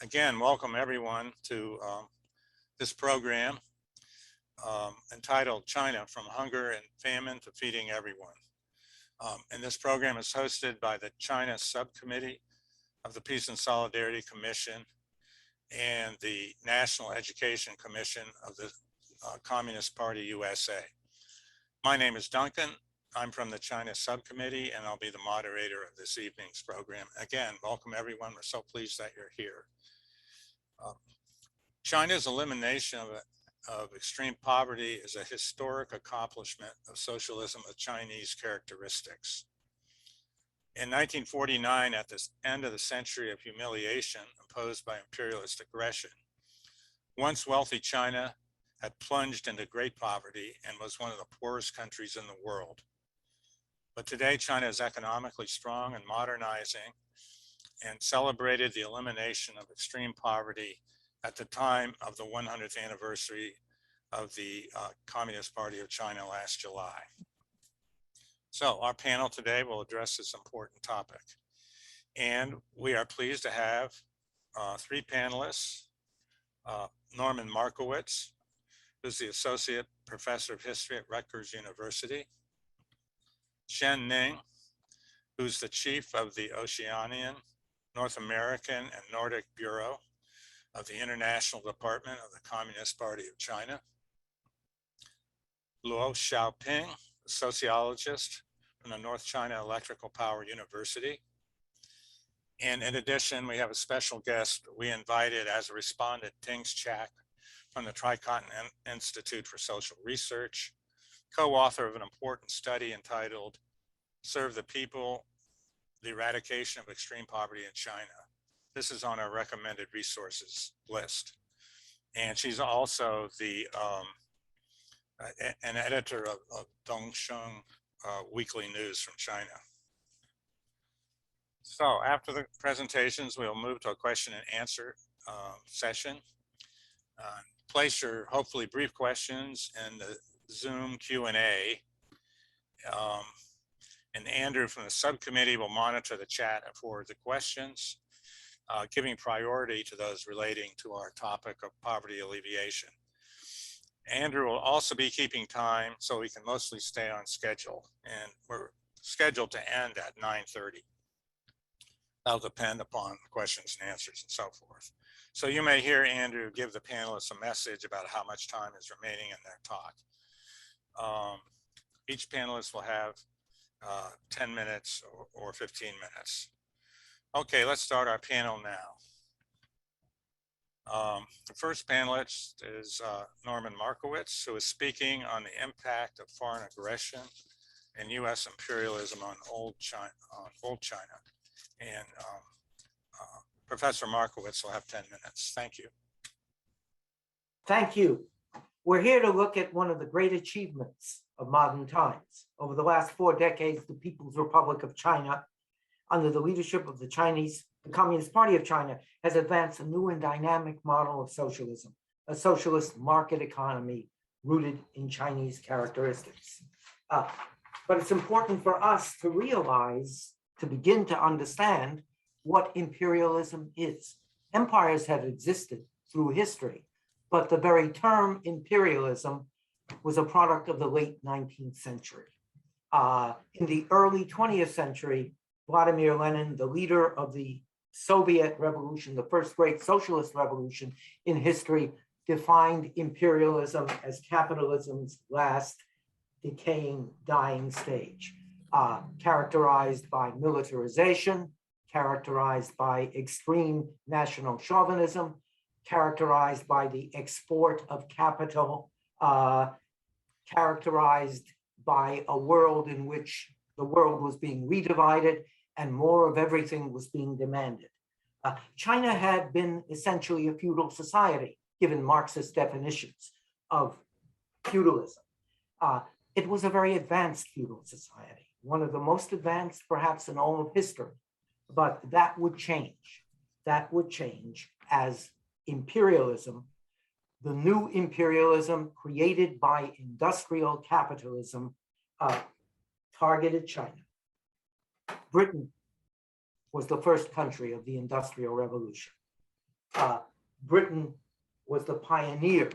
Again, welcome everyone to this program entitled China, From Hunger and Famine to Feeding Everyone. And this program is hosted by the China Subcommittee of the Peace and Solidarity Commission and the National Education Commission of the Communist Party USA. My name is Duncan. I'm from the China Subcommittee, and I'll be the moderator of this evening's program. Again, welcome everyone. We're so pleased that you're here. China's elimination of extreme poverty is a historic accomplishment of socialism with Chinese characteristics. In 1949, at the end of the century of humiliation imposed by imperialist aggression, once wealthy China had plunged into great poverty and was one of the poorest countries in the world. But today, China is economically strong and modernizing and celebrated the elimination of extreme poverty at the time of the 100th anniversary of the Communist Party of China last July. So our panel today will address this important topic. And we are pleased to have three panelists. Norman Markowitz, who's the Associate Professor of History at Rutgers University. Shen Ning, who's the Chief of the Oceanian, North American, and Nordic Bureau of the International Department of the Communist Party of China. Xiaoping, a sociologist from the North China Electrical Power University. And in addition, we have a special guest we invited as a respondent, Ning from the Tricontinental Institute for Social Research, co-author of an important study entitled Serve the People, the Eradication of Extreme Poverty in China. This is on our recommended resources list. And she's also the an editor of Dongsheng Weekly News from China. So after the presentations, we'll move to a question and answer session. Place your hopefully brief questions in the Zoom Q&A. And Andrew from the subcommittee will monitor the chat and forward the questions, giving priority to those relating to our topic of poverty alleviation. Andrew will also be keeping time so we can mostly stay on schedule, and we're scheduled to end at 9:30. That'll depend upon questions and answers and so forth. So you may hear Andrew give the panelists a message about how much time is remaining in their talk. Each panelist will have 10 minutes or 15 minutes. Okay, let's start our panel now. The first panelist is Norman Markowitz, who is speaking on the impact of foreign aggression and U.S. imperialism on old China. And Professor Markowitz will have 10 minutes. Thank you. Thank you. We're here to look at one of the great achievements of modern times. Over the last 4 decades, the People's Republic of China, under the leadership of the Communist Party of China, has advanced a new and dynamic model of socialism, a socialist market economy rooted in Chinese characteristics. But it's important for us to realize, to begin to understand what imperialism is. Empires have existed through history, but the very term imperialism was a product of the late 19th century. In the early 20th century, Vladimir Lenin, the leader of the Soviet Revolution, the first great socialist revolution in history, defined imperialism as capitalism's last decaying, dying stage, characterized by militarization, characterized by extreme national chauvinism, characterized by the export of capital, characterized by a world in which the world was being redivided and more of everything was being demanded. China had been essentially a feudal society, given Marxist definitions of feudalism. It was a very advanced feudal society, one of the most advanced perhaps in all of history, but that would change. That would change as imperialism, the new imperialism created by industrial capitalism, targeted China. Britain was the first country of the Industrial Revolution. Britain was the pioneer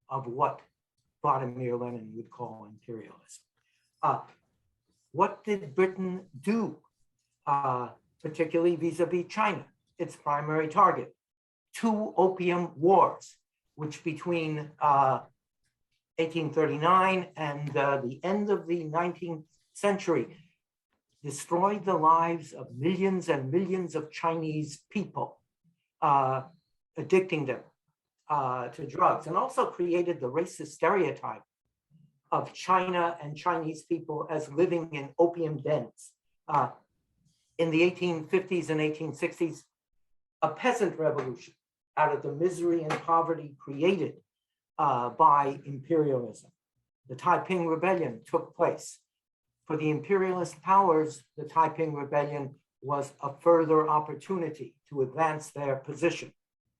of what Vladimir Lenin would call imperialism. What did Britain do, particularly vis-a-vis China, its primary target? 2 opium wars, which between 1839 and the end of the 19th century destroyed the lives of millions and millions of Chinese people, addicting them to drugs, and also created the racist stereotype of China and Chinese people as living in opium dens. In the 1850s and 1860s, a peasant revolution out of the misery and poverty created by imperialism. The Taiping Rebellion took place. For the imperialist powers, the Taiping Rebellion was a further opportunity to advance their position.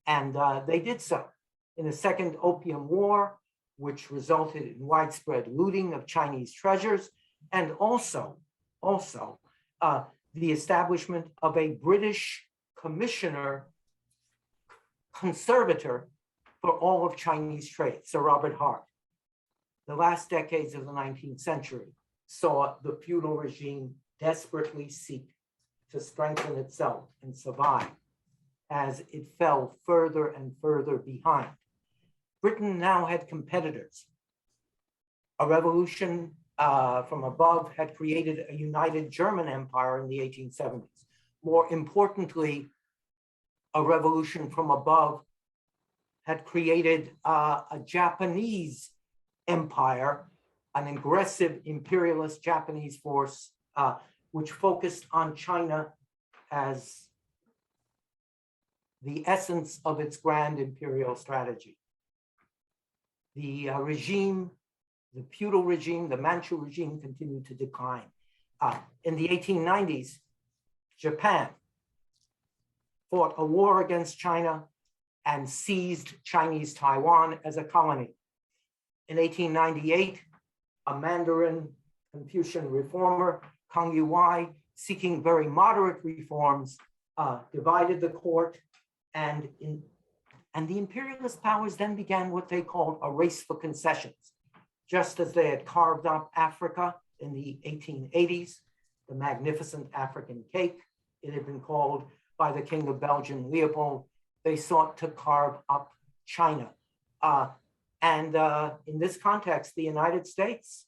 And they did so in the Second Opium War, which resulted in widespread looting of Chinese treasures, and also the establishment of a British commissioner, conservator for all of Chinese trade, Sir Robert Hart. The last decades of the 19th century saw the feudal regime desperately seek to strengthen itself and survive as it fell further and further behind. Britain now had competitors. A revolution from above had created a united German empire in the 1870s. More importantly, a revolution from above had created a Japanese empire, an aggressive imperialist Japanese force, which focused on China as the essence of its grand imperial strategy. The regime, the feudal regime, the Manchu regime continued to decline. In the 1890s, Japan fought a war against China and seized Chinese Taiwan as a colony. In 1898, a Mandarin Confucian reformer, Kang Yuwai, seeking very moderate reforms, divided the court, and the imperialist powers then began what they called a race for concessions. Just as they had carved up Africa in the 1880s, the magnificent African cake, it had been called by the King of Belgium, Leopold, they sought to carve up China. In this context, the United States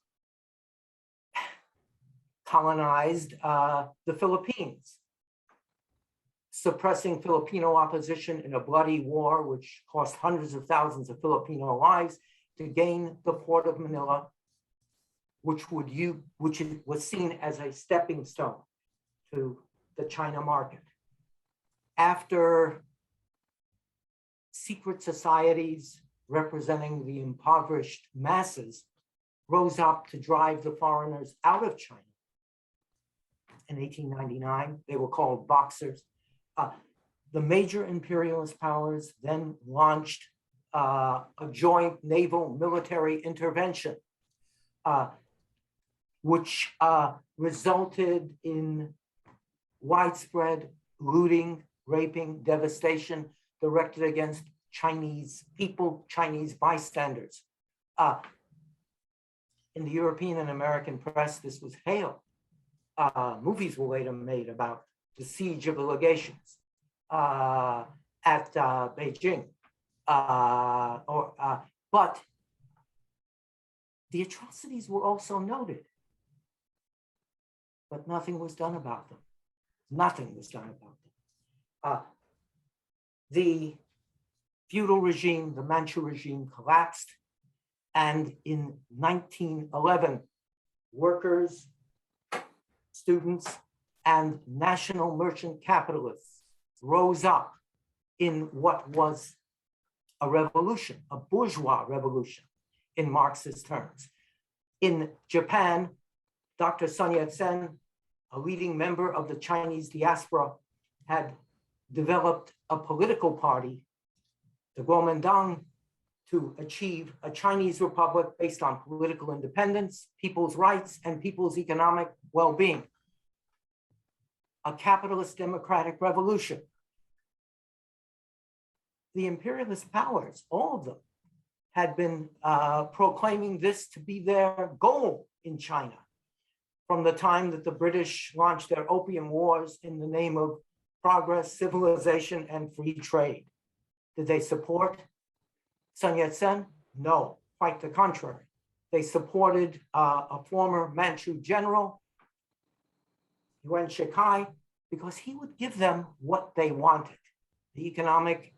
colonized the Philippines, suppressing Filipino opposition in a bloody war, which cost hundreds of thousands of Filipino lives, to gain the port of Manila, which was seen as a stepping stone to the China market. After secret societies representing the impoverished masses rose up to drive the foreigners out of China in 1899, they were called Boxers. The major imperialist powers then launched a joint naval military intervention, which resulted in widespread looting, raping, devastation directed against Chinese people, Chinese bystanders. In the European and American press, this was hailed. Movies were later made about the siege of the legations at Beijing. But the atrocities were also noted, but nothing was done about them. Nothing was done about them. The feudal regime, the Manchu regime, collapsed, and in 1911, workers, students, and national merchant capitalists rose up in what was a revolution, a bourgeois revolution in Marxist terms. In Japan, Dr. Sun Yat-sen, a leading member of the Chinese diaspora, had developed a political party, the Kuomintang, to achieve a Chinese republic based on political independence, people's rights, and people's economic well-being. A capitalist democratic revolution. the imperialist powers, all of them, had been proclaiming this to be their goal in China from the time that the British launched their opium wars in the name of progress, civilization, and free trade. Did they support Sun Yat-sen? No, quite the contrary. They supported a former Manchu general, Yuan Shikai, because he would give them what they wanted, the economic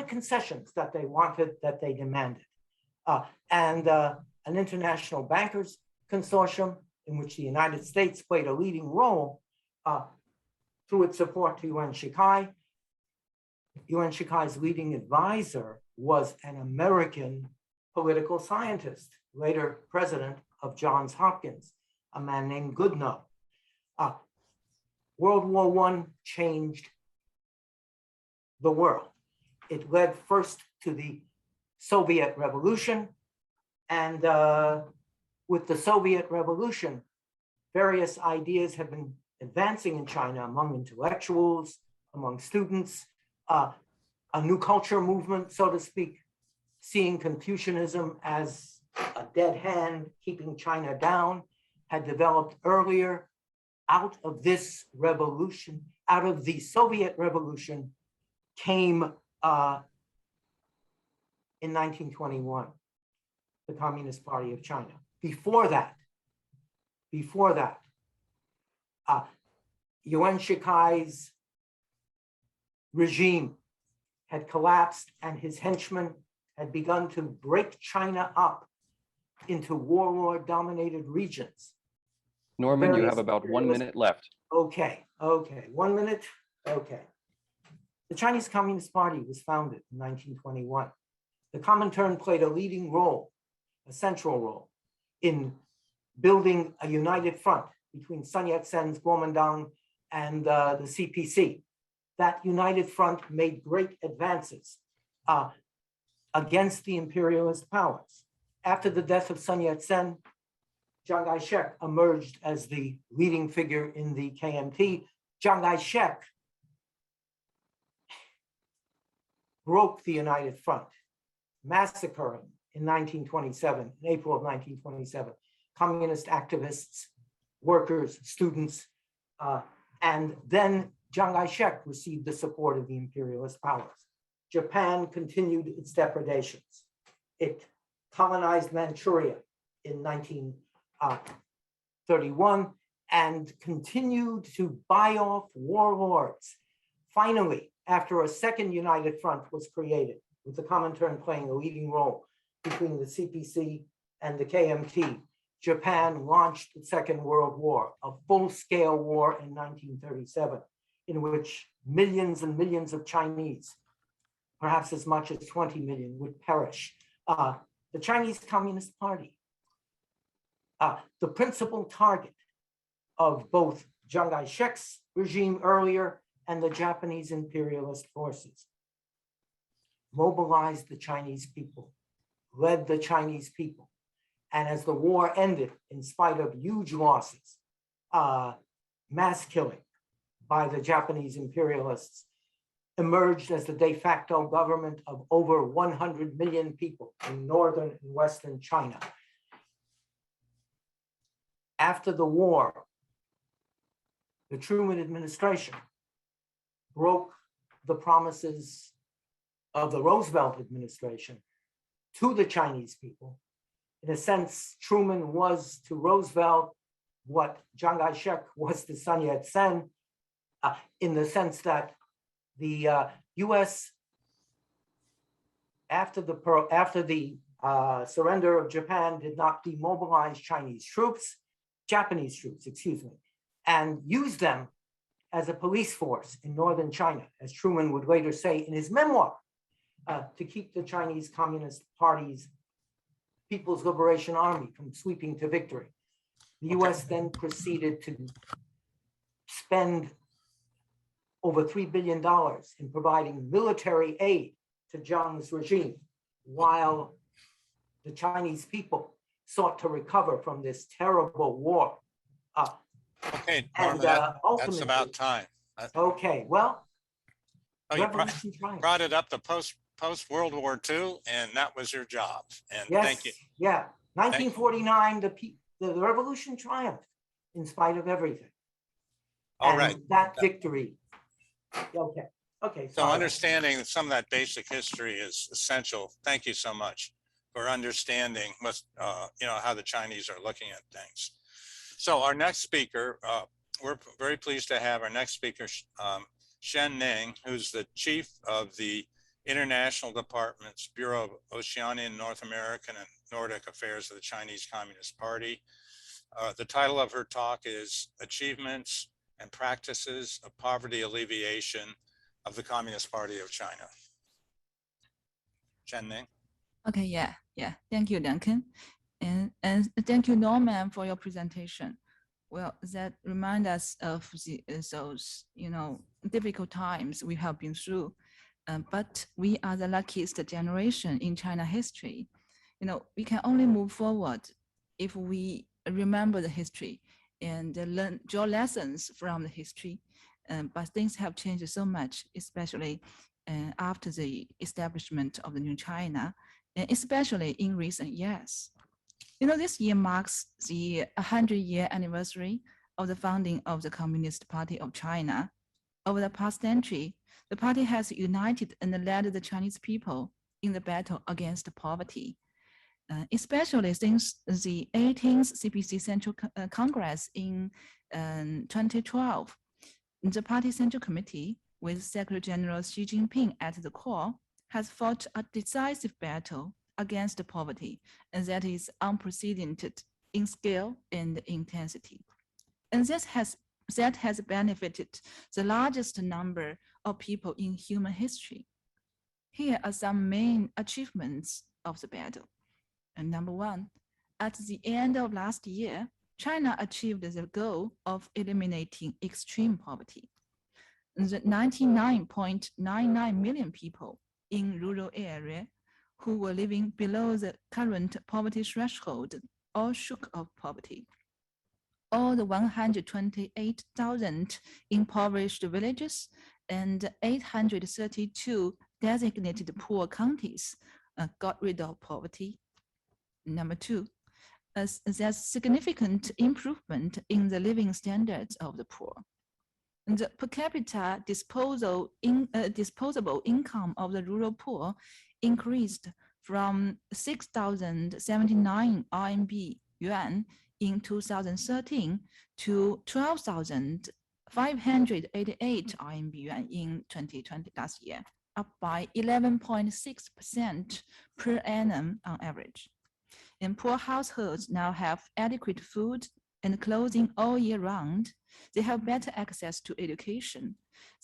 concessions that they wanted, that they demanded. And an international bankers consortium in which the United States played a leading role through its support to Yuan Shikai. Yuan Shikai's leading advisor was an American political scientist, later president of Johns Hopkins, a man named Goodnow. World War I changed the world. It led first to the Soviet Revolution, and with the Soviet Revolution, various ideas have been advancing in China among intellectuals, among students, a new culture movement, so to speak, seeing Confucianism as a dead hand, keeping China down, had developed earlier. Out of this revolution, out of the Soviet Revolution, came in 1921, the Communist Party of China. Before that, Yuan Shikai's regime had collapsed and his henchmen had begun to break China up into warlord-dominated regions. Norman, you have about 1 minute left. Okay, 1 minute, okay. The Chinese Communist Party was founded in 1921. The Comintern played a leading role, a central role, in building a united front between Sun Yat-sen's Kuomintang and the CPC. That united front made great advances against the imperialist powers. After the death of Sun Yat-sen, Chiang Kai-shek emerged as the leading figure in the KMT. Chiang Kai-shek broke the united front, massacring in 1927, in April of 1927, communist activists, workers, students, and then Chiang Kai-shek received the support of the imperialist powers. Japan continued its depredations. It colonized Manchuria in 1931 and continued to buy off warlords. Finally, after a second united front was created, with the Comintern playing a leading role between the CPC and the KMT, Japan launched the Second World War, a full-scale war in 1937, in which millions and millions of Chinese, perhaps as much as 20 million, would perish. The Chinese Communist Party, the principal target of both Chiang Kai-shek's regime earlier and the Japanese imperialist forces, mobilized the Chinese people, led the Chinese people. And as the war ended, in spite of huge losses, mass killing by the Japanese imperialists, emerged as the de facto government of over 100 million people in northern and western China. After the war, the Truman administration broke the promises of the Roosevelt administration to the Chinese people. In a sense, Truman was to Roosevelt what Chiang Kai-shek was to Sun Yat-sen, in the sense that the US, after the surrender of Japan, did not demobilize Japanese troops, excuse me, and used them as a police force in northern China, as Truman would later say in his memoir, to keep the Chinese Communist Party's People's Liberation Army from sweeping to victory. The US then proceeded to spend over $3 billion in providing military aid to Chiang's regime, while the Chinese people sought to recover from this terrible war. Okay, Norman, that's about time. Okay, well, Oh, you Revolution triumphed. brought it up to post World War II, and that was your job. And Yes, thank you. yeah. 1949, the revolution triumphed in spite of everything. All And right. that victory. Okay. Okay. So sorry. understanding some of that basic history is essential. Thank you so much for understanding what, how the Chinese are looking at things. So our next speaker, we're very pleased to have our next speaker, Shen Ning, who's the chief of the International Department's Bureau of Oceania, North American and Nordic Affairs of the Chinese Communist Party. The title of her talk is Achievements and Practices of Poverty Alleviation of the Communist Party of China. Shen Ning. Okay, yeah. Thank you, Duncan. And thank you, Norman, for your presentation. Well, that reminds us of those, difficult times we have been through. But we are the luckiest generation in China history. We can only move forward if we remember the history and draw lessons from the history. But things have changed so much, especially after the establishment of the new China, and especially in recent years. This year marks the 100-year anniversary of the founding of the Communist Party of China. Over the past century, the party has united and led the Chinese people in the battle against poverty, especially since the 18th CPC Central Congress in 2012. The Party Central Committee, with Secretary General Xi Jinping at the core, has fought a decisive battle against poverty, and that is unprecedented in scale and intensity. And that has benefited the largest number of people in human history. Here are some main achievements of the battle. And number one, at the end of last year, China achieved the goal of eliminating extreme poverty. The 99.99 million people in rural area who were living below the current poverty threshold all shook off poverty. All the 128,000 impoverished villages and 832 designated poor counties got rid of poverty. Number two, there's significant improvement in the living standards of the poor. The per capita disposable income of the rural poor increased from 6,079 RMB yuan in 2013 to 12,588 RMB yuan in 2020 last year, up by 11.6% per annum on average. And poor households now have adequate food and clothing all year round. They have better access to education.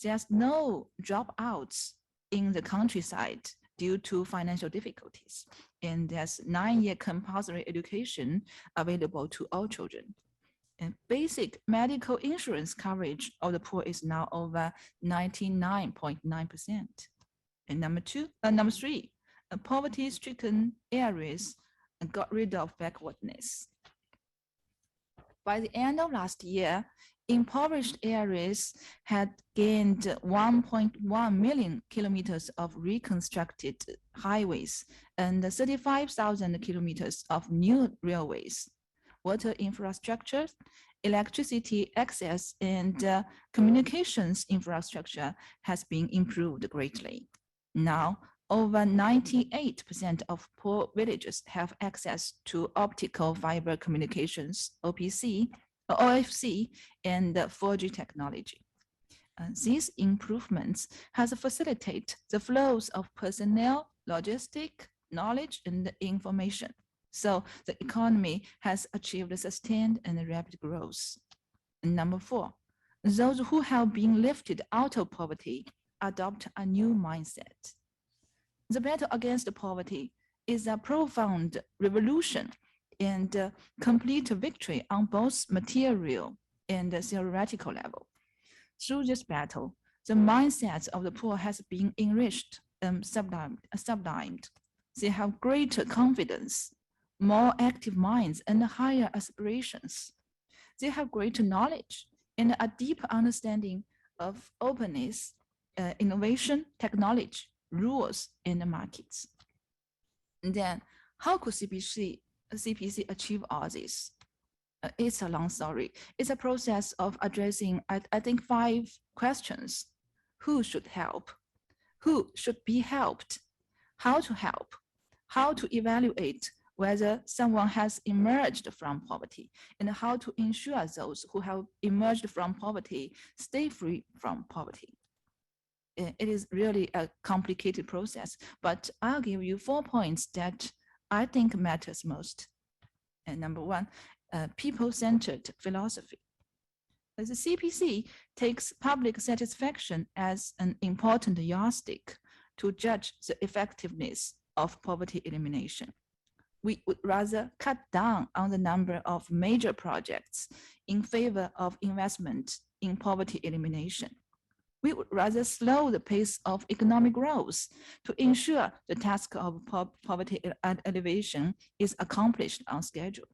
There's no dropouts in the countryside due to financial difficulties. And there's 9-year compulsory education available to all children. And basic medical insurance coverage of the poor is now over 99.9%. And number three, poverty-stricken areas got rid of backwardness. By the end of last year, impoverished areas had gained 1.1 million kilometers of reconstructed highways and 35,000 kilometers of new railways. Water infrastructure, electricity access, and communications infrastructure has been improved greatly. Now, over 98% of poor villages have access to optical fiber communications, OPC, OFC, and 4G technology. These improvements has facilitated the flows of personnel, logistic, knowledge, and information. So the economy has achieved sustained and rapid growth. And number four, those who have been lifted out of poverty adopt a new mindset. The battle against poverty is a profound revolution and complete victory on both material and theoretical level. Through this battle, the mindsets of the poor has been enriched and sublimed. They have greater confidence, more active minds, and higher aspirations. They have greater knowledge and a deeper understanding of openness, innovation, technology, rules, and the markets. And then how could CPC achieve all this? It's a long story. It's a process of addressing, I think, 5 questions. Who should help? Who should be helped? How to help? How to evaluate whether someone has emerged from poverty, and how to ensure those who have emerged from poverty stay free from poverty. It is really a complicated process, but I'll give you 4 points that I think matters most. And number 1, people-centered philosophy. The CPC takes public satisfaction as an important yardstick to judge the effectiveness of poverty elimination. We would rather cut down on the number of major projects in favor of investment in poverty elimination. We would rather slow the pace of economic growth to ensure the task of poverty alleviation is accomplished on schedule.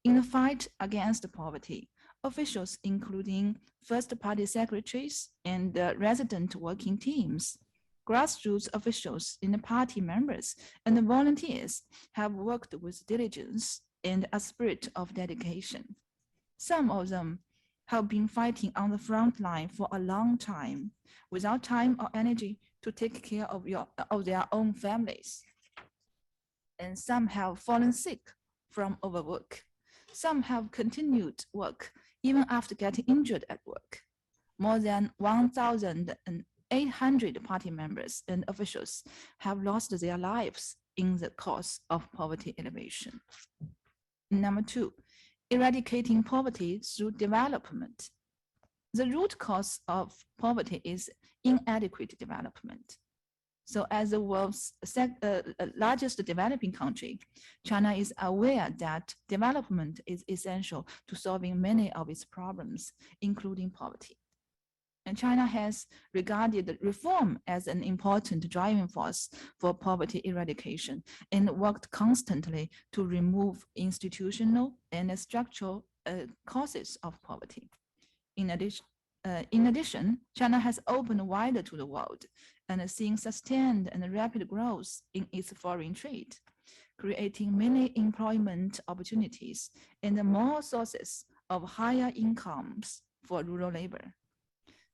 In the fight against poverty, officials, including first-party secretaries and resident working teams, grassroots officials and party members and volunteers have worked with diligence and a spirit of dedication. Some of them have been fighting on the front line for a long time without time or energy to take care of their own families. And some have fallen sick from overwork. Some have continued work even after getting injured at work. More than 1,800 party members and officials have lost their lives in the cause of poverty alleviation. Number 2, eradicating poverty through development. The root cause of poverty is inadequate development. So as the world's largest developing country, China is aware that development is essential to solving many of its problems, including poverty. And China has regarded reform as an important driving force for poverty eradication and worked constantly to remove institutional and structural causes of poverty. In addition, China has opened wider to the world and seen sustained and rapid growth in its foreign trade, creating many employment opportunities and more sources of higher incomes for rural labor.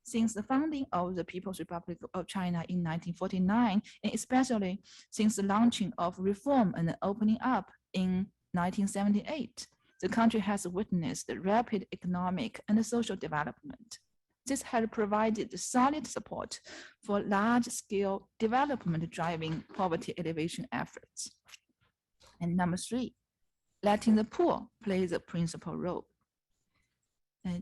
Since the founding of the People's Republic of China in 1949, and especially since the launching of reform and opening up in 1978, the country has witnessed rapid economic and social development. This has provided solid support for large-scale development driving poverty alleviation efforts. And number 3, letting the poor play the principal role.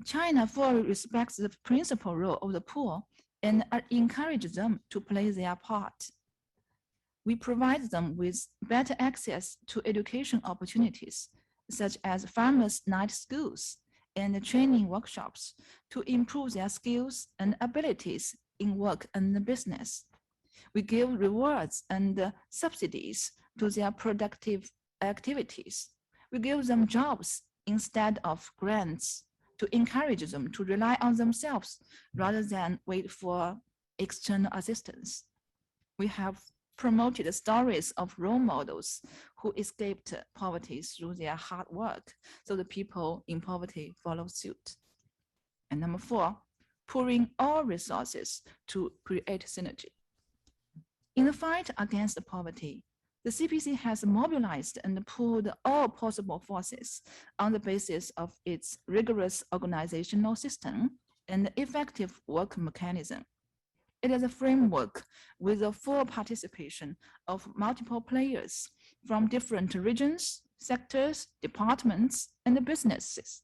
China fully respects the principal role of the poor and encourages them to play their part. We provide them with better access to education opportunities, such as farmers' night schools and training workshops to improve their skills and abilities in work and business. We give rewards and subsidies to their productive activities. We give them jobs instead of grants to encourage them to rely on themselves rather than wait for external assistance. We have promoted stories of role models who escaped poverty through their hard work, so the people in poverty follow suit. And number 4, pouring all resources to create synergy. In the fight against poverty, the CPC has mobilized and pooled all possible forces on the basis of its rigorous organizational system and effective work mechanism. It is a framework with the full participation of multiple players from different regions, sectors, departments, and businesses.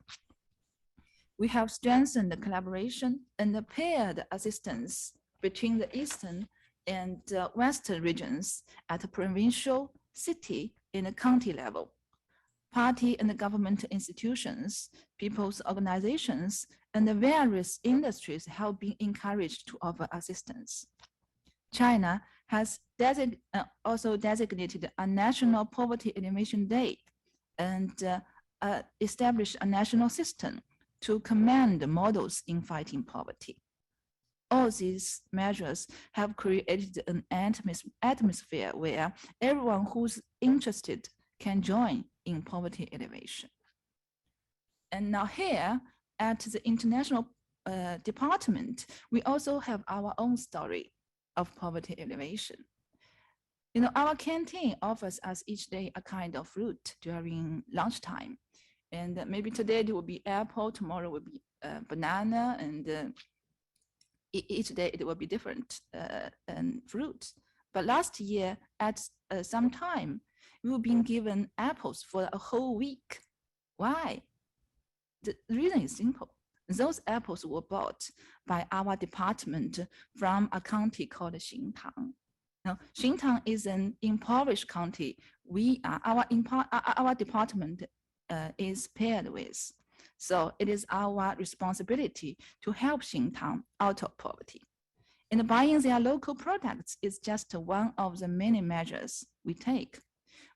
We have strengthened the collaboration and the paired assistance between the Eastern and Western regions at the provincial, city, and county level. Party and government institutions, people's organizations, and the various industries have been encouraged to offer assistance. China has also designated a National Poverty Elimination Day and established a national system to command models in fighting poverty. all these measures have created an atmosphere where everyone who's interested can join in poverty elevation. And now here at the international department, we also have our own story of poverty elevation. You know, our canteen offers us each day a kind of fruit during lunchtime. And maybe today it will be apple, tomorrow will be banana, and each day it will be different fruit. But last year at some time, we were being given apples for a whole week. Why? The reason is simple. Those apples were bought by our department from a county called Xintang. Now, Xintang is an impoverished county. Our department is paired with. So it is our responsibility to help Xintang out of poverty. And buying their local products is just one of the many measures we take.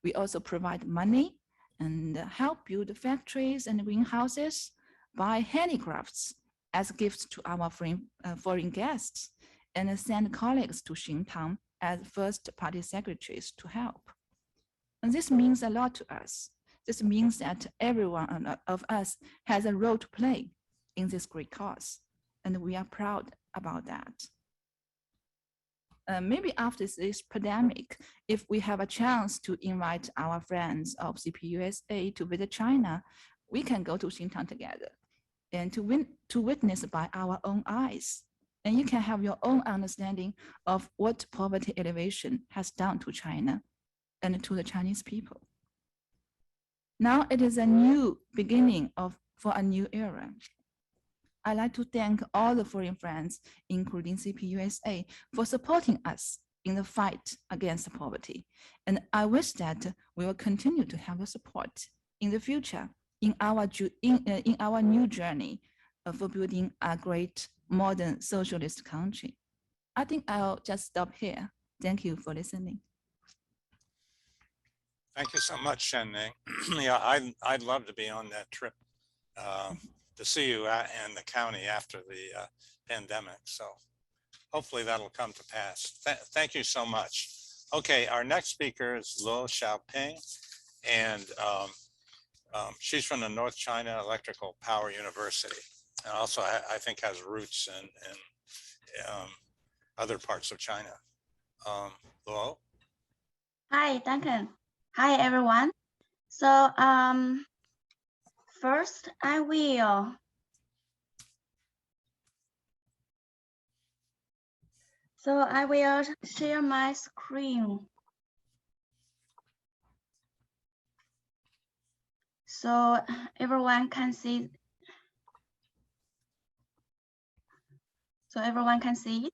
We also provide money and help build factories and greenhouses, buy handicrafts as gifts to our foreign guests, and send colleagues to Xintang as first party secretaries to help. And this means a lot to us. This means that everyone of us has a role to play in this great cause, and we are proud about that. Maybe after this pandemic, if we have a chance to invite our friends of CPUSA to visit China, we can go to Xintang together and to witness by our own eyes. And you can have your own understanding of what poverty elevation has done to China and to the Chinese people. Now it is a new beginning for a new era. I'd like to thank all the foreign friends, including CPUSA, for supporting us in the fight against poverty. And I wish that we will continue to have your support in the future in our new journey for building a great modern socialist country. I think I'll just stop here. Thank you for listening. Thank you so much, Shen Ning. Yeah, I'd love to be on that trip to see you in the county after the pandemic. So hopefully that'll come to pass. Thank you so much. Okay, our next speaker is Xiaoping, and she's from the North China Electrical Power University, and also I think has roots in other parts of China. Luo? Hi, Duncan. Hi, everyone. So first I will share my screen. So everyone can see. So everyone can see it.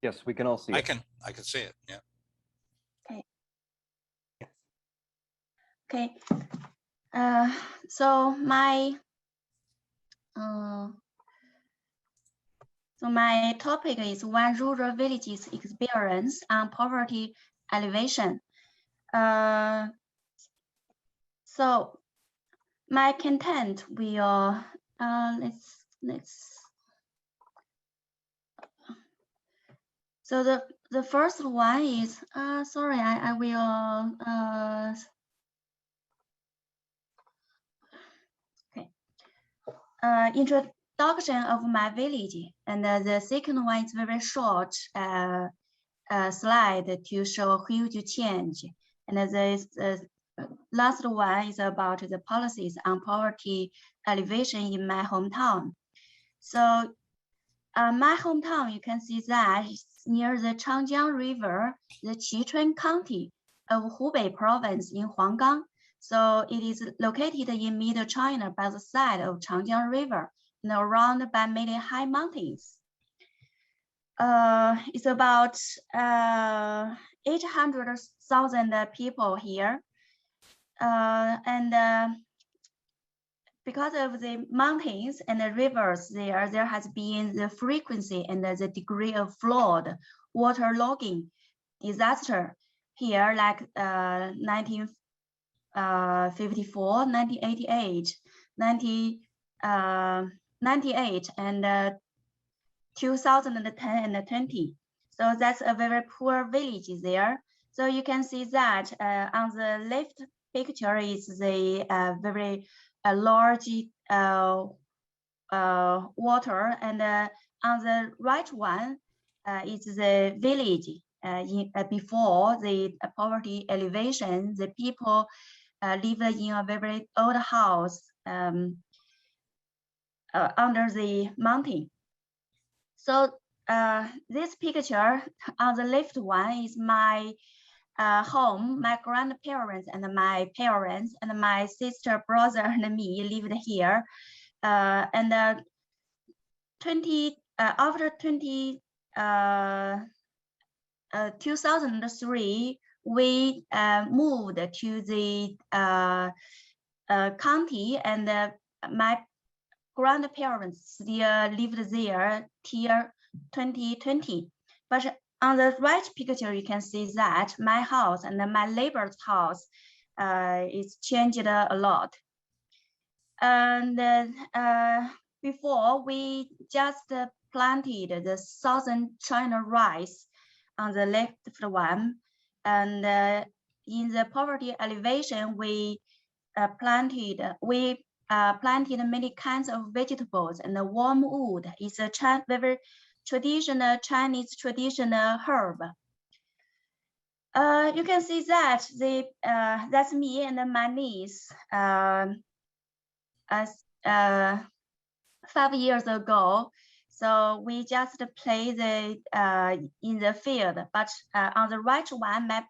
Yes, we can all see it. I can see it. Yeah. Okay. So my topic is one rural village's experience on poverty elevation. So my content will So the first one is sorry, I will introduction of my village, and the second one is very short slide to show huge change, and the last one is about the policies on poverty elevation in my hometown. So my hometown, you can see that it's near the Changjiang River, the Qichun County of Hubei province in Huanggang. So it is located in middle China by the side of Changjiang River and around by many high mountains. It's about 800,000 people here. Because of the mountains and the rivers there has been the frequency and the degree of flood, waterlogging disaster here, like 1954, 1988, 98 and 2010 and 20. So that's a very poor village there. So you can see that on the left picture is the very large water, and on the right one is the village. Before the poverty elevation, the people lived in a very old house under the mountain. So this picture on the left one is my home. My grandparents and my parents and my sister, brother, and me lived here. And after 2003, we moved to the county, and my grandparents still lived there till 2020. But on the right picture, you can see that my house and my neighbor's house is changed a lot. And before, we just planted the southern China rice on the left one, and in the poverty elevation, we planted many kinds of vegetables, and the wormwood is a very traditional Chinese traditional herb. You can see that that's me and my niece. 5 years ago, so we just play in the field. But on the right one, my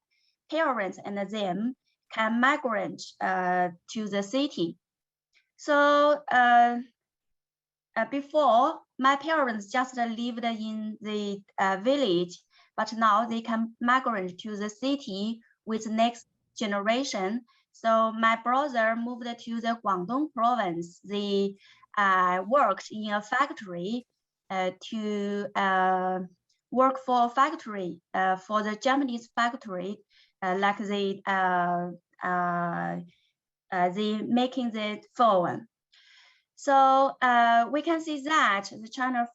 parents and them can migrate to the city. So before, my parents just lived in the village, but now they can migrate to the city with the next generation. So my brother moved to the Guangdong province. They worked in a factory to work for a factory, for the Japanese factory, like they making the phone. So we can see that the China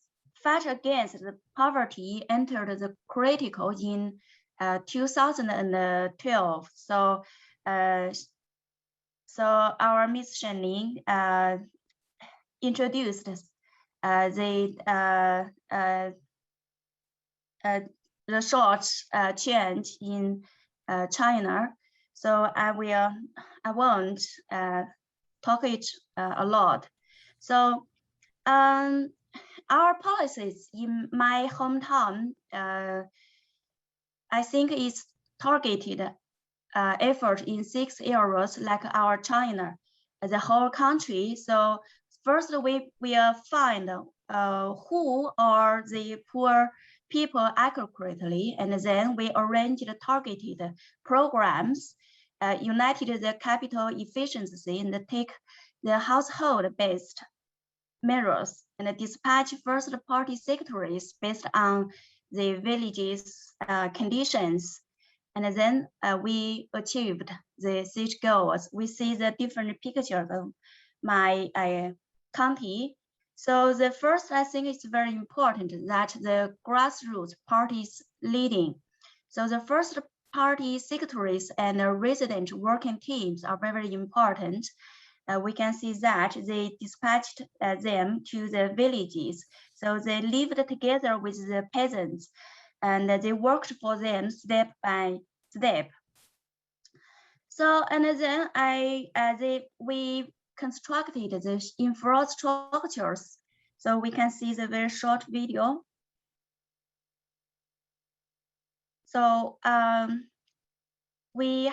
fight against the poverty entered the critical in 2012. So so our Miss Shen Ning introduced the short change in China. So I won't talk it a lot. So our policies in my hometown, I think is targeted effort in 6 areas like our China, the whole country. So first we will find who are the poor people accurately, and then we arranged targeted programs, united the capital efficiency, and take the household-based measures, and dispatch first-party secretaries based on the village's conditions. And then we achieved the such goals. We see the different pictures of my county. So the first, I think it's very important that the grassroots parties leading. So the first party secretaries and the resident working teams are very important. We can see that they dispatched them to the villages. So they lived together with the peasants, and they worked for them step by step. So, and then we constructed the infrastructures. So we can see the very short video. So we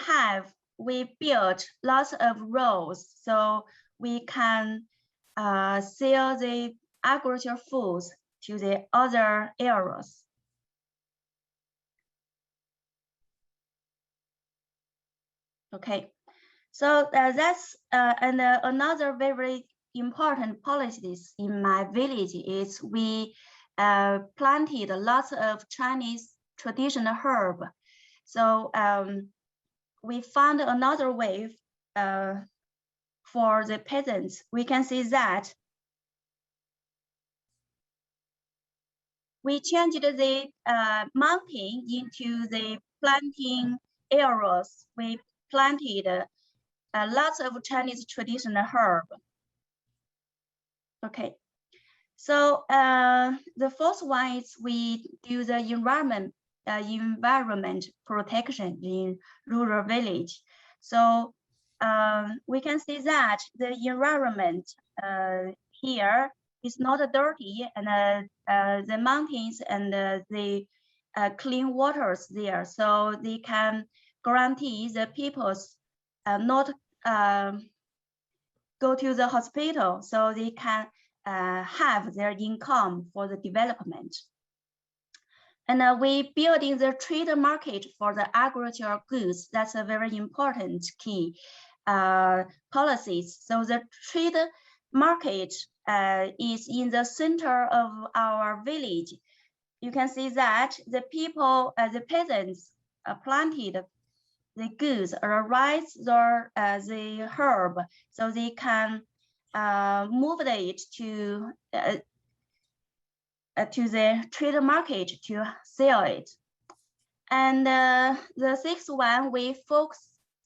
built lots of roads, so we can sell the agricultural foods to the other areas. Okay, so that's and another very important policies in my village is we planted lots of Chinese traditional herb. So we found another way for the peasants. We can see that we changed the mountain into the planting areas. We planted lots of Chinese traditional herb. Okay, so the fourth one is we do the environment protection in rural village. So we can see that the environment here is not dirty, and the mountains and the clean waters there, so they can guarantee the people's not go to the hospital, so they can have their income for the development. And we building the trade market for the agricultural goods. That's a very important key policies. So the trade market is in the center of our village. You can see that the people, the peasants planted the goods or rice or the herb, so they can move it to the trade market to sell it. And the sixth one, we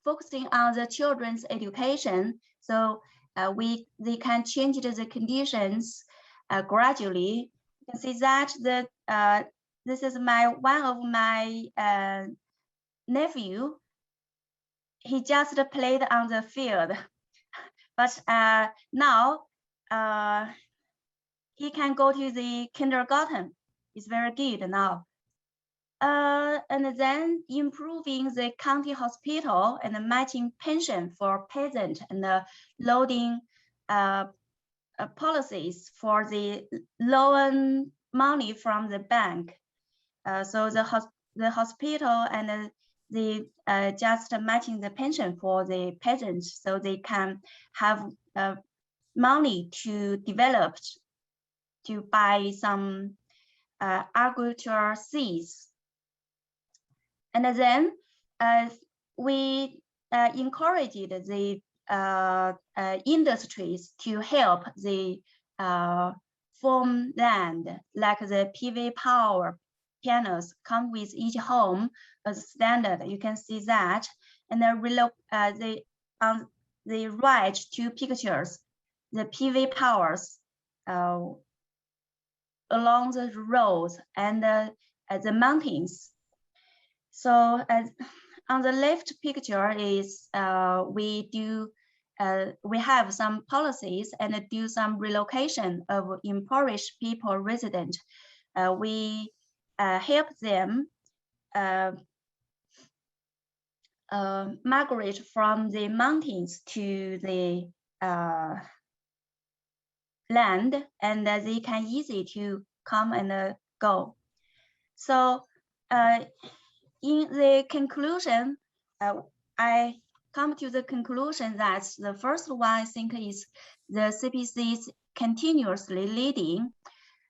focusing on the children's education. So they can change the conditions gradually. You can see that this is one of my nephew. He just played on the field, but now he can go to the kindergarten. It's very good now. And then improving the county hospital and matching pension for peasant and loading policies for the loan money from the bank. So the hospital and the just matching the pension for the peasants, so they can have money to develop, to buy some agricultural seeds. And then we encouraged the industries to help the farmland, like the PV power panels come with each home as standard. You can see that. And then on the right two pictures, the PV powers along the roads and the mountains. So on the left picture is we have some policies and do some relocation of impoverished people resident. We help them migrate from the mountains to the land, and they can easy to come and go. So in the conclusion, I come to the conclusion that the first one I think is the CPC's continuously leading.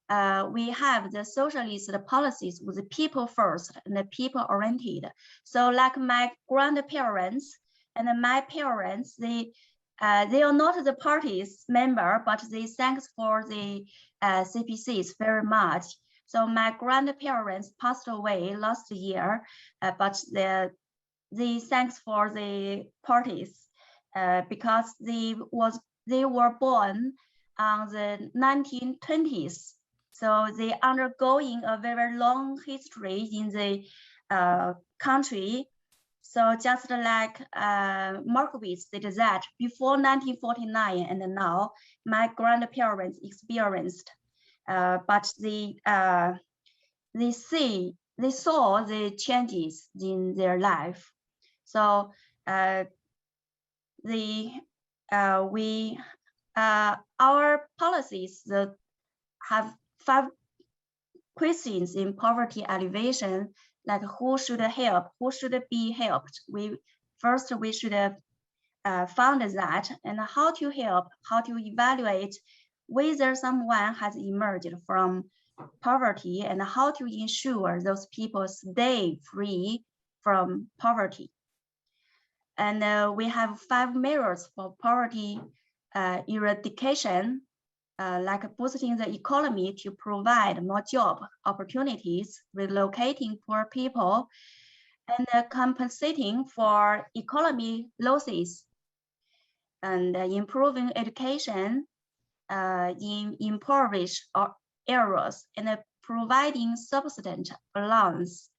We have the socialist policies with the people first and the people oriented. So like my grandparents and my parents, they are not the party's member, but they thanks for the CPCs very much. So my grandparents passed away last year, but they thanks for the parties because they were born on the 1920s. So they undergoing a very long history in the country. So just like Markowitz did that before 1949, and now my grandparents experienced, but they saw the changes in their life. So our policies that have 5 questions in poverty alleviation, like who should help, who should be helped. We should have found that, and how to help, how to evaluate whether someone has emerged from poverty, and how to ensure those people stay free from poverty. And we have 5 measures for poverty eradication. like boosting the economy to provide more job opportunities, relocating poor people, and compensating for economy losses, and improving education in impoverished areas, and providing subsistence allowance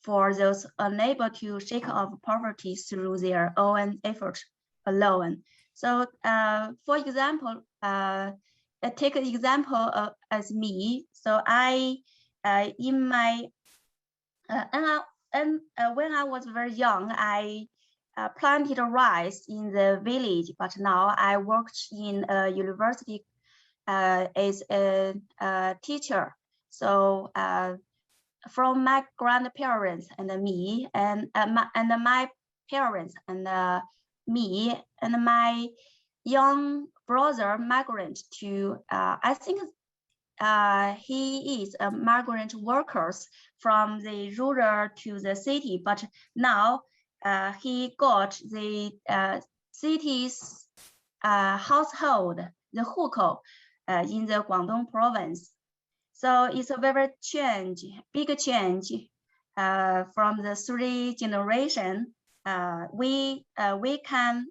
for those unable to shake off poverty through their own effort alone. So, for example, take an example as me. So I, in my, when I was very young, I planted rice in the village, but now I worked in a university as a teacher. So from my grandparents and me, and my parents and me and my young brother migrant to, I think he is a migrant workers from the rural to the city, but now he got the city's household, the hukou, in the Guangdong province. So it's a very big change from the 3 generations. We can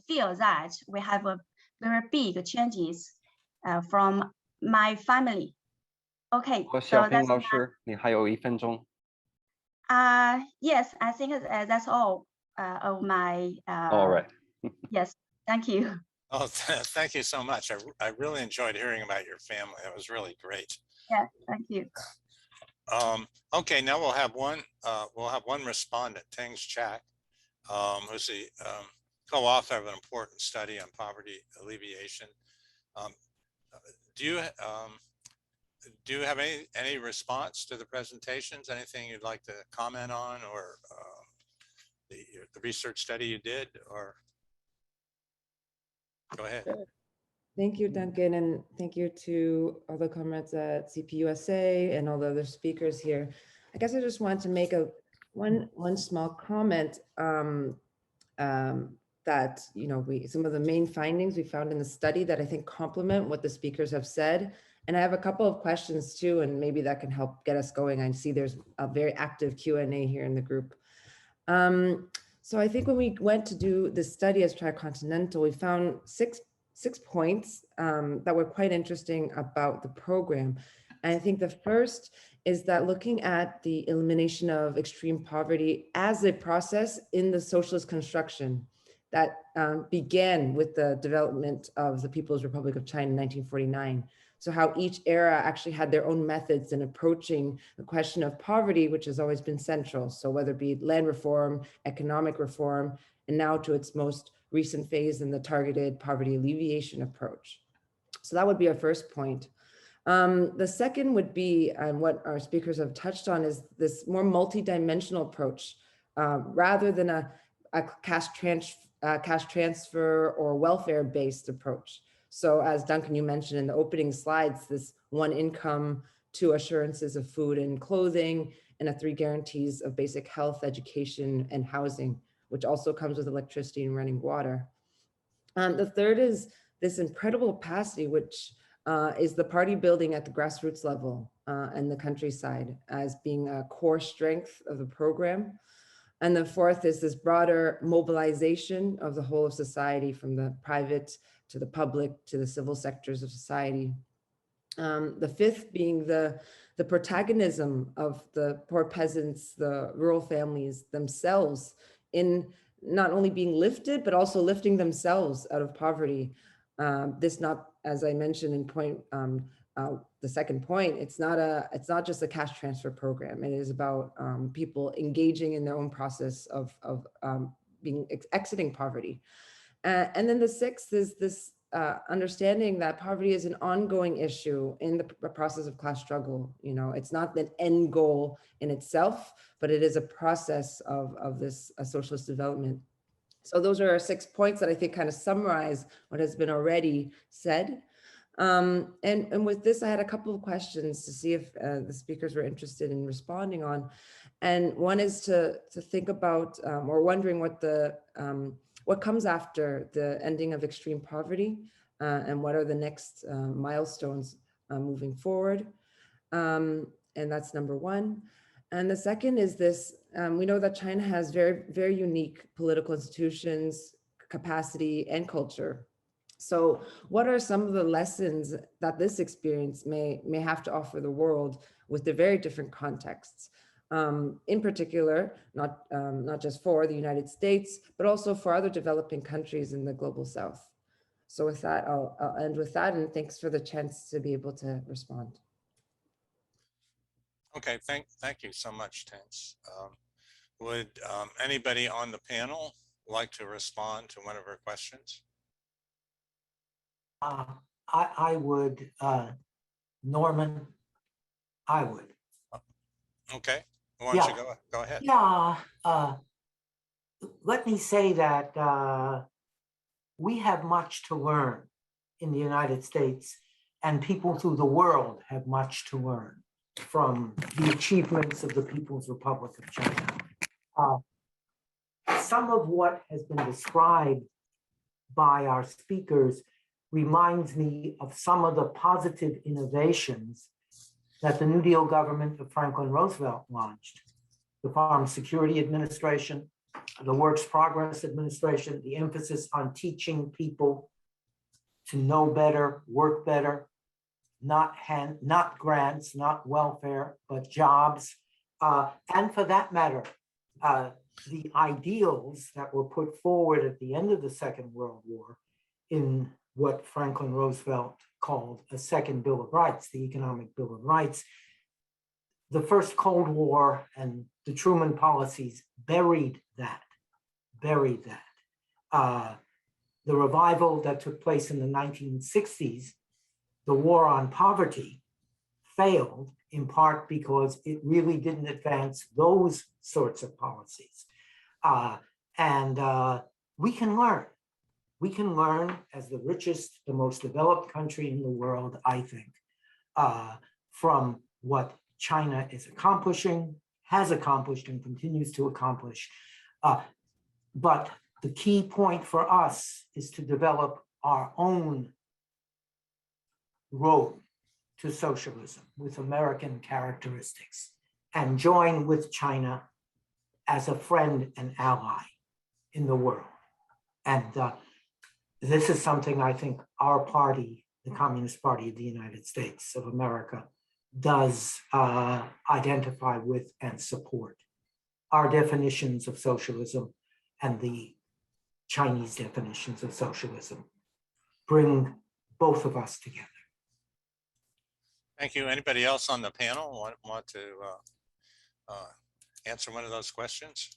feel that we have a very big changes from my family. Okay, so 小平 that's 老师，你还有1分钟。 yes, I think that's all of my. All right. Yes, thank you. Oh, thank you so much. I really enjoyed hearing about your family. That was really great. Yeah, thank you. Okay, now we'll have one respondent, Ting's Chak, who's the co-author of an important study on poverty alleviation. Do you have any response to the presentations? Anything you'd like to comment on, or the research study you did, or go ahead. Thank you, Duncan, and thank you to all the comrades at CPUSA and all the other speakers here. I guess I just want to make one small comment that, you know, some of the main findings we found in the study that I think complement what the speakers have said. And I have a couple of questions too, and maybe that can help get us going. I see there's a very active Q&A here in the group. So I think when we went to do this study as Tricontinental, we found six points that were quite interesting about the program. And I think the first is that looking at the elimination of extreme poverty as a process in the socialist construction that began with the development of the People's Republic of China in 1949. So how each era actually had their own methods in approaching the question of poverty, which has always been central. So whether it be land reform, economic reform, and now to its most recent phase in the targeted poverty alleviation approach. So that would be our first point. The second would be, and what our speakers have touched on, is this more multidimensional approach, rather than a cash transfer or welfare-based approach. So as Duncan, you mentioned in the opening slides, this 1 income, 2 assurances of food and clothing, and 3 guarantees of basic health, education, and housing, which also comes with electricity and running water. The third is this incredible capacity, which is the party building at the grassroots level and the countryside as being a core strength of the program. And the fourth is this broader mobilization of the whole of society, from the private to the public to the civil sectors of society. The fifth being the protagonism of the poor peasants, the rural families themselves, in not only being lifted, but also lifting themselves out of poverty. This not, as I mentioned in point, the second point, it's not just a cash transfer program. It is about people engaging in their own process of exiting poverty. And then the sixth is this understanding that poverty is an ongoing issue in the process of class struggle. You know, it's not an end goal in itself, but it is a process of this socialist development. So those are our 6 points that I think kind of summarize what has been already said. And with this, I had a couple of questions to see if the speakers were interested in responding on. And one is to think about, or wondering what comes after the ending of extreme poverty. and what are the next milestones moving forward. And that's number one. And the second is this, we know that China has very, very unique political institutions, capacity, and culture. So what are some of the lessons that this experience may have to offer the world with the very different contexts? In particular, not just for the United States, but also for other developing countries in the global South. So with that, I'll end with that, and thanks for the chance to be able to respond. Okay, thank you so much, Tense. Would anybody on the panel like to respond to one of her questions? I would, Norman, I would. Okay, why don't you go ahead? Yeah, let me say that we have much to learn in the United States, and people through the world have much to learn from the achievements of the People's Republic of China. Some of what has been described by our speakers reminds me of some of the positive innovations that the New Deal government of Franklin Roosevelt launched. The Farm Security Administration, the Works Progress Administration, the emphasis on teaching people to know better, work better, not grants, not welfare, but jobs. And for that matter, the ideals that were put forward at the end of the Second World War in what Franklin Roosevelt called a second Bill of Rights, the Economic Bill of Rights. The first Cold War and the Truman policies buried that. The revival that took place in the 1960s, the war on poverty, failed in part because it really didn't advance those sorts of policies. We can learn. We can learn as the richest, the most developed country in the world, I think, from what China is accomplishing, has accomplished, and continues to accomplish. But the key point for us is to develop our own road to socialism with American characteristics and join with China as a friend and ally in the world. And this is something I think our party, the Communist Party of the United States of America, does identify with and support. Our definitions of socialism and the Chinese definitions of socialism bring both of us together. Thank you. Anybody else on the panel want to answer one of those questions?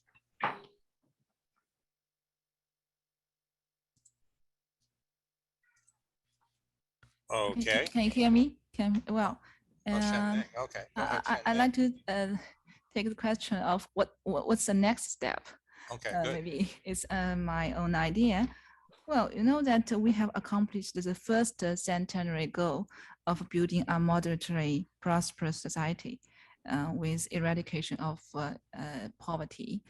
Okay. Can you hear me? Oh, Shen, Ning. Okay. Go ahead, Shen, I'd Ning. like to take the question of what's the next step. Okay, good. Maybe it's my own idea. Well, you know that we have accomplished the first centenary goal of building a moderately prosperous society with eradication of poverty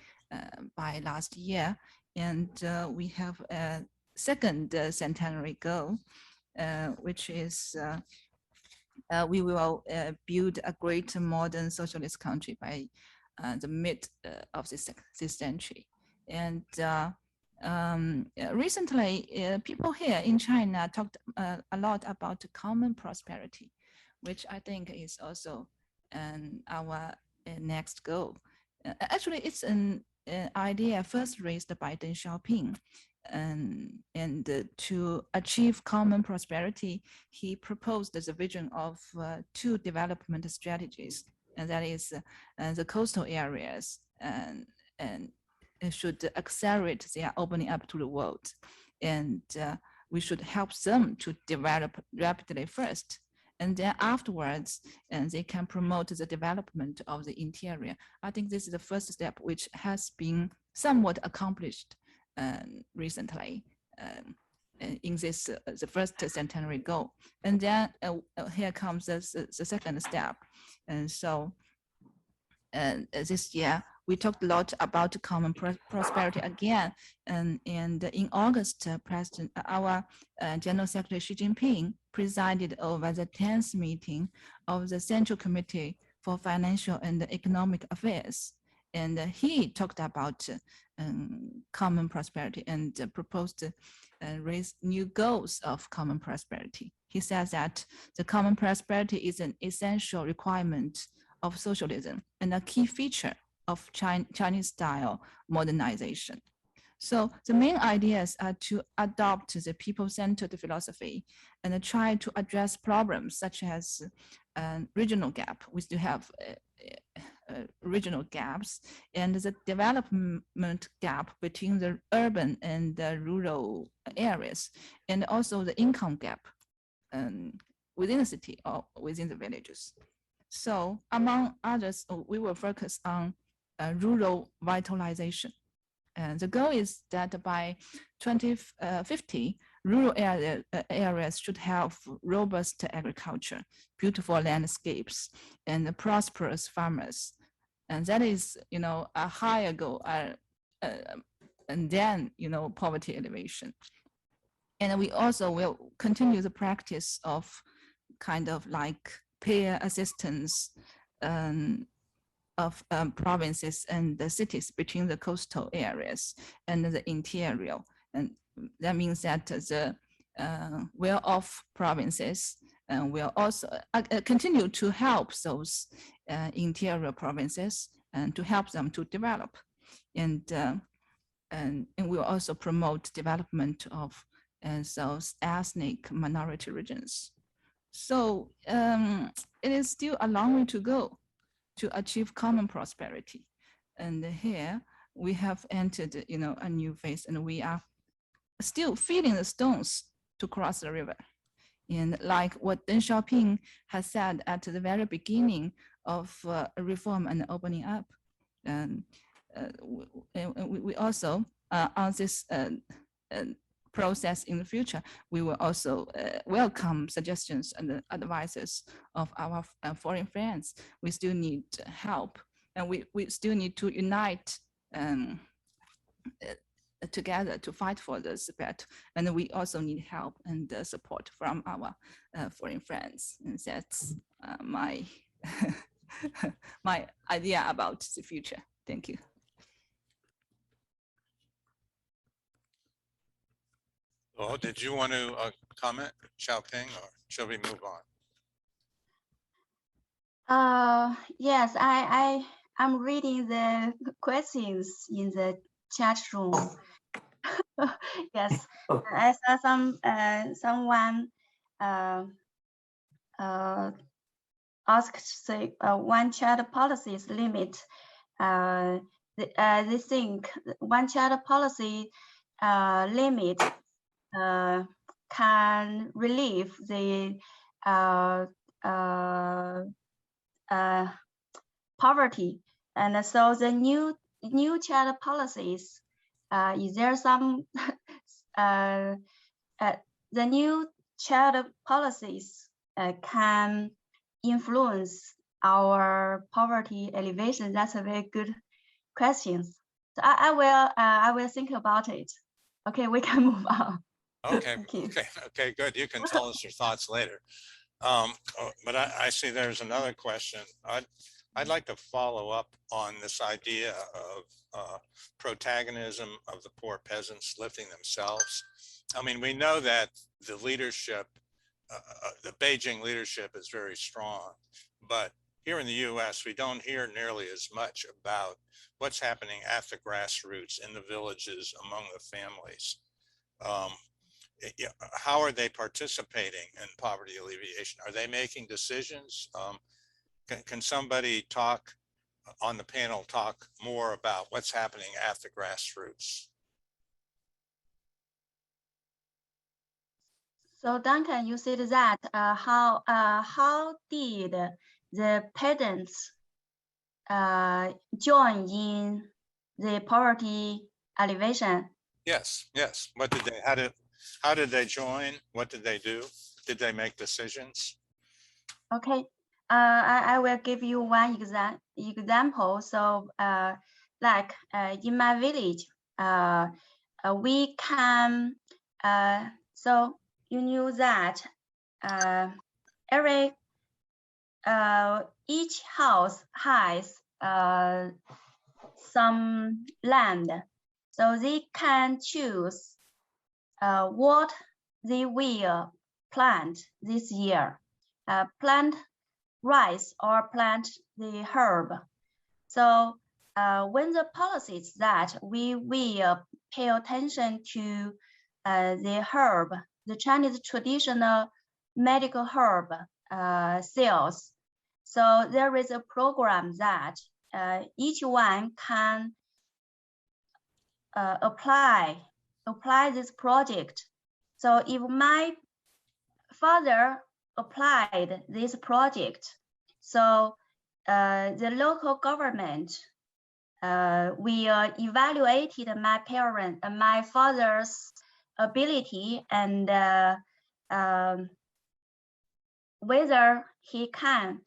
by last year. And we have a second centenary goal, which is we will build a great modern socialist country by the mid of this century. And recently, people here in China talked a lot about common prosperity, which I think is also our next goal. Actually, it's an idea first raised by Deng Xiaoping. And to achieve common prosperity, he proposed the vision of two development strategies, and that is the coastal areas and should accelerate their opening up to the world, and we should help them to develop rapidly first, and then afterwards, and they can promote the development of the interior. I think this is the first step, which has been somewhat accomplished recently in this the first centenary goal. And then here comes the second step. And so this year we talked a lot about common prosperity again. And in August, our General Secretary Xi Jinping presided over the 10th meeting of the Central Committee for Financial and Economic Affairs. And he talked about common prosperity and proposed raise new goals of common prosperity. He says that the common prosperity is an essential requirement of socialism and a key feature of Chinese-style modernization. So the main ideas are to adopt the people-centered philosophy and try to address problems such as regional gap. We still have regional gaps and the development gap between the urban and the rural areas, and also the income gap within the city or within the villages. So among others, we will focus on rural vitalization. And the goal is that by 2050, rural areas should have robust agriculture, beautiful landscapes, and prosperous farmers. And that is, a higher goal, and then, poverty elevation. And we also will continue the practice of kind of like peer assistance of provinces and the cities between the coastal areas and the interior. And that means that the well-off provinces will also continue to help those interior provinces and to help them to develop. And we'll also promote development of those ethnic minority regions. So it is still a long way to go to achieve common prosperity. And here we have entered, a new phase, and we are still feeling the stones to cross the river. And like what Deng Xiaoping has said at the very beginning of reform and opening up, and we also on this process in the future, we will also welcome suggestions and advices of our foreign friends. We still need help, and we still need to unite together to fight for this bet. And we also need help and support from our foreign friends. And that's my my idea about the future. Thank you. Well, did you want to comment, Xiaoping, or shall we move on? Yes, I'm reading the questions in the chat room. Yes, I saw someone asked, say, one-child policies limit. They think one-child policy limit can relieve the poverty, and so the new child policies, is there some the new child policies can influence our poverty elevation? That's a very good question. So I will think about it. Okay, we can move on. Okay, okay, good. You can tell us your thoughts later. But I see there's another question. I'd like to follow up on this idea of protagonism of the poor peasants lifting themselves. I mean, we know that the leadership, the Beijing leadership is very strong, but here in the US, we don't hear nearly as much about what's happening at the grassroots, in the villages, among the families. How are they participating in poverty alleviation? Are they making decisions? Can somebody talk on the panel, talk more about what's happening at the grassroots? So Duncan, you said that how did the peasants join in the poverty alleviation? Yes, yes. What did they? How did they join? What did they do? Did they make decisions? Okay, I will give you one example. So like in my village, we can, so you knew that each house has some land, so they can choose what they will plant this year, plant rice or plant the herb. So when the policies that we will pay attention to the herb, the Chinese traditional medical herb sales. So there is a program that each one can apply this project. So if my father applied this project, so the local government will evaluate my father's ability and whether he can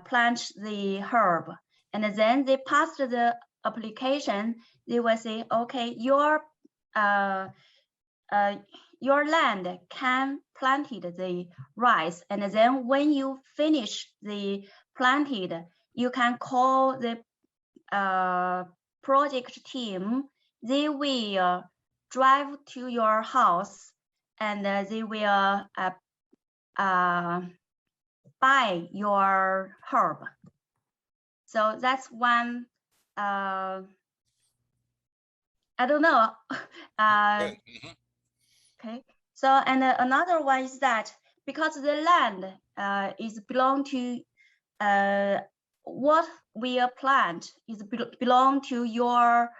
plant the herb. And then they passed the application. They will say, okay, your land can plant the rice. And then when you finish the planted, you can call the project team. They will drive to your house and they will buy your herb. So that's one, I don't know. Okay, so and another one is that because the land is belong to what we plant is belong to your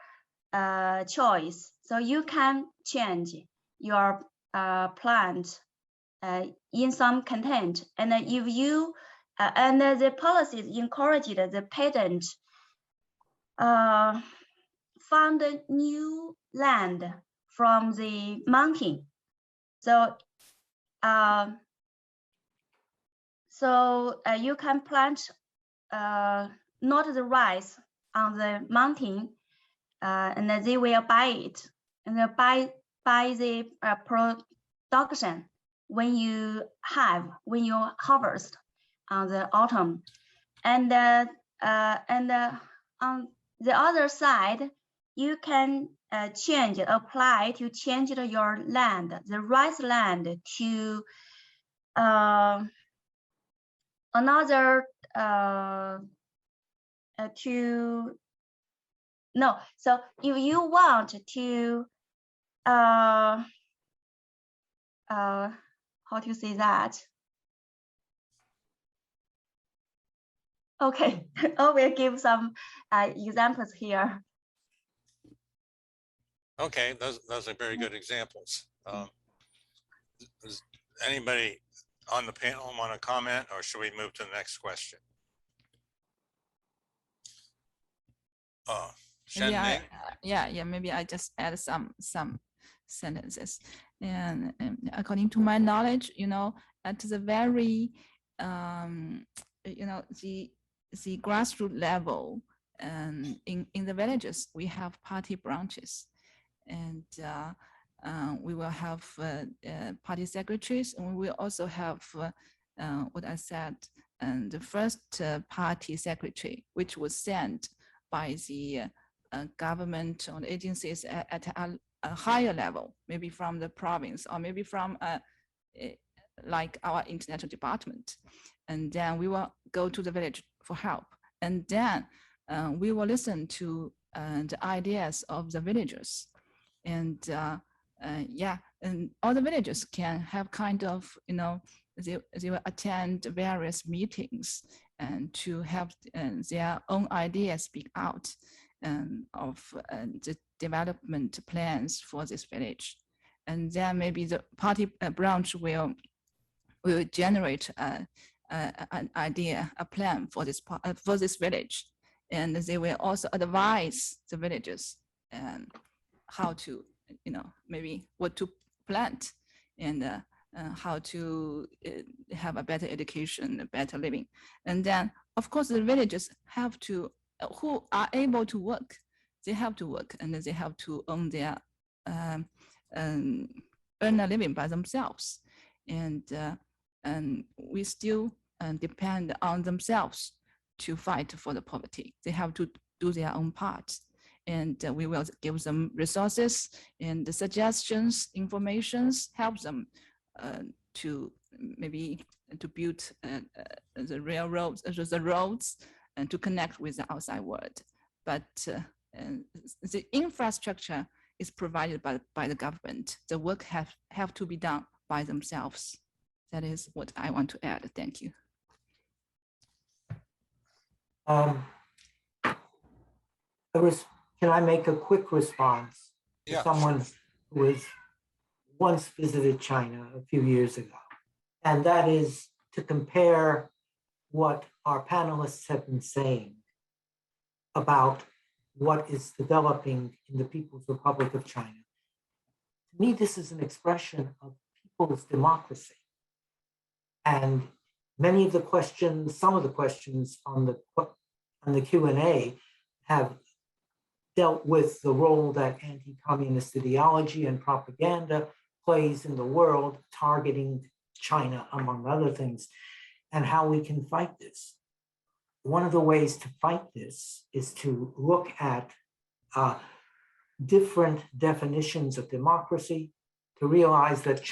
choice. So you can change your plant in some content. And if you, and the policies encouraged the peasant found new land from the mountain. So you can plant not the rice on the mountain, and they will buy it and buy the production when you harvest on the autumn. And on the other side, you can apply to change your land, the rice land, to another so if you want to how to say that? Okay, I will give some examples here. Okay, those are very good examples. Does anybody on the panel want to comment, or should we move to the next question? Shen, Ning? Maybe I just add some sentences. And according to my knowledge, at the very the grassroots level, and in the villages we have party branches, and we will have party secretaries, and we will also have what I said, and the first party secretary, which was sent by the government or the agencies at a higher level, maybe from the province or maybe from like our international department. And then we will go to the village for help. And then we will listen to the ideas of the villagers. And and all the villagers can have kind of, they will attend various meetings and to have their own ideas speak out of the development plans for this village. And then maybe the party branch will generate an idea, a plan for this village, and they will also advise the villagers and how to, maybe what to plant, and how to have a better education, a better living. And then, of course, the villagers have to, who are able to work, they have to work and they have to earn their earn a living by themselves, and we still depend on themselves to fight for the poverty. They have to do their own part, and we will give them resources and the suggestions, informations, help them to maybe to build the railroads, the roads, and to connect with the outside world. But the infrastructure is provided by the government. The work have to be done by themselves. That is what I want to add. Thank you. Can I make a quick response to Yeah, someone who has once visited China a few years ago? And that is to compare what our panelists have been saying about what is developing in the People's Republic of China. To me, this is an expression of people's democracy. And many of the questions, some of the questions on the Q&A have dealt with the role that anti-communist ideology and propaganda plays in the world, targeting China, among other things, and how we can fight this. One of the ways to fight this is to look at different definitions of democracy, to realize that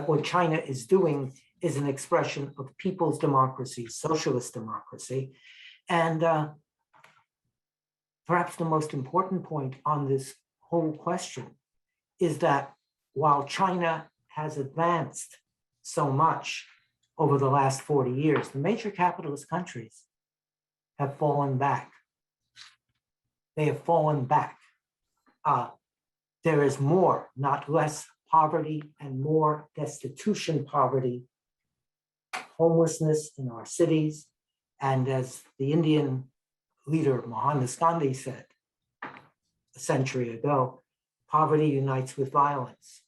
what China is doing is an expression of people's democracy, socialist democracy. And perhaps the most important point on this whole question is that while China has advanced so much over the last 40 years, the major capitalist countries have fallen back. They have fallen back. There is more, not less, poverty and more destitution poverty, homelessness in our cities. And as the Indian leader Mohandas Gandhi said a century ago, poverty unites with violence,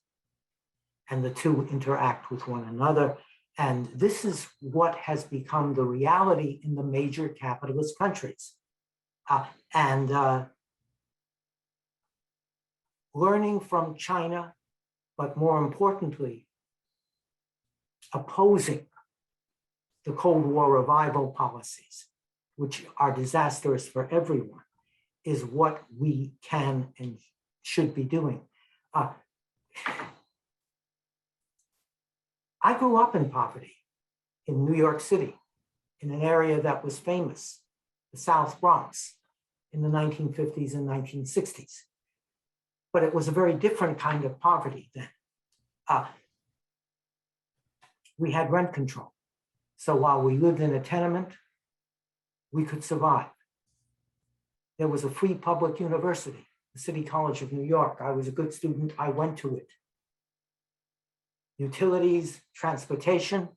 and the two interact with one another. And this is what has become the reality in the major capitalist countries. Learning from China, but more importantly, opposing the Cold War revival policies, which are disastrous for everyone, is what we can and should be doing. I grew up in poverty in New York City, in an area that was famous, the South Bronx, in the 1950s and 1960s. But it was a very different kind of poverty then. We had rent control. So while we lived in a tenement, we could survive. There was a free public university, the City College of New York. I was a good student, I went to it. Utilities, transportation,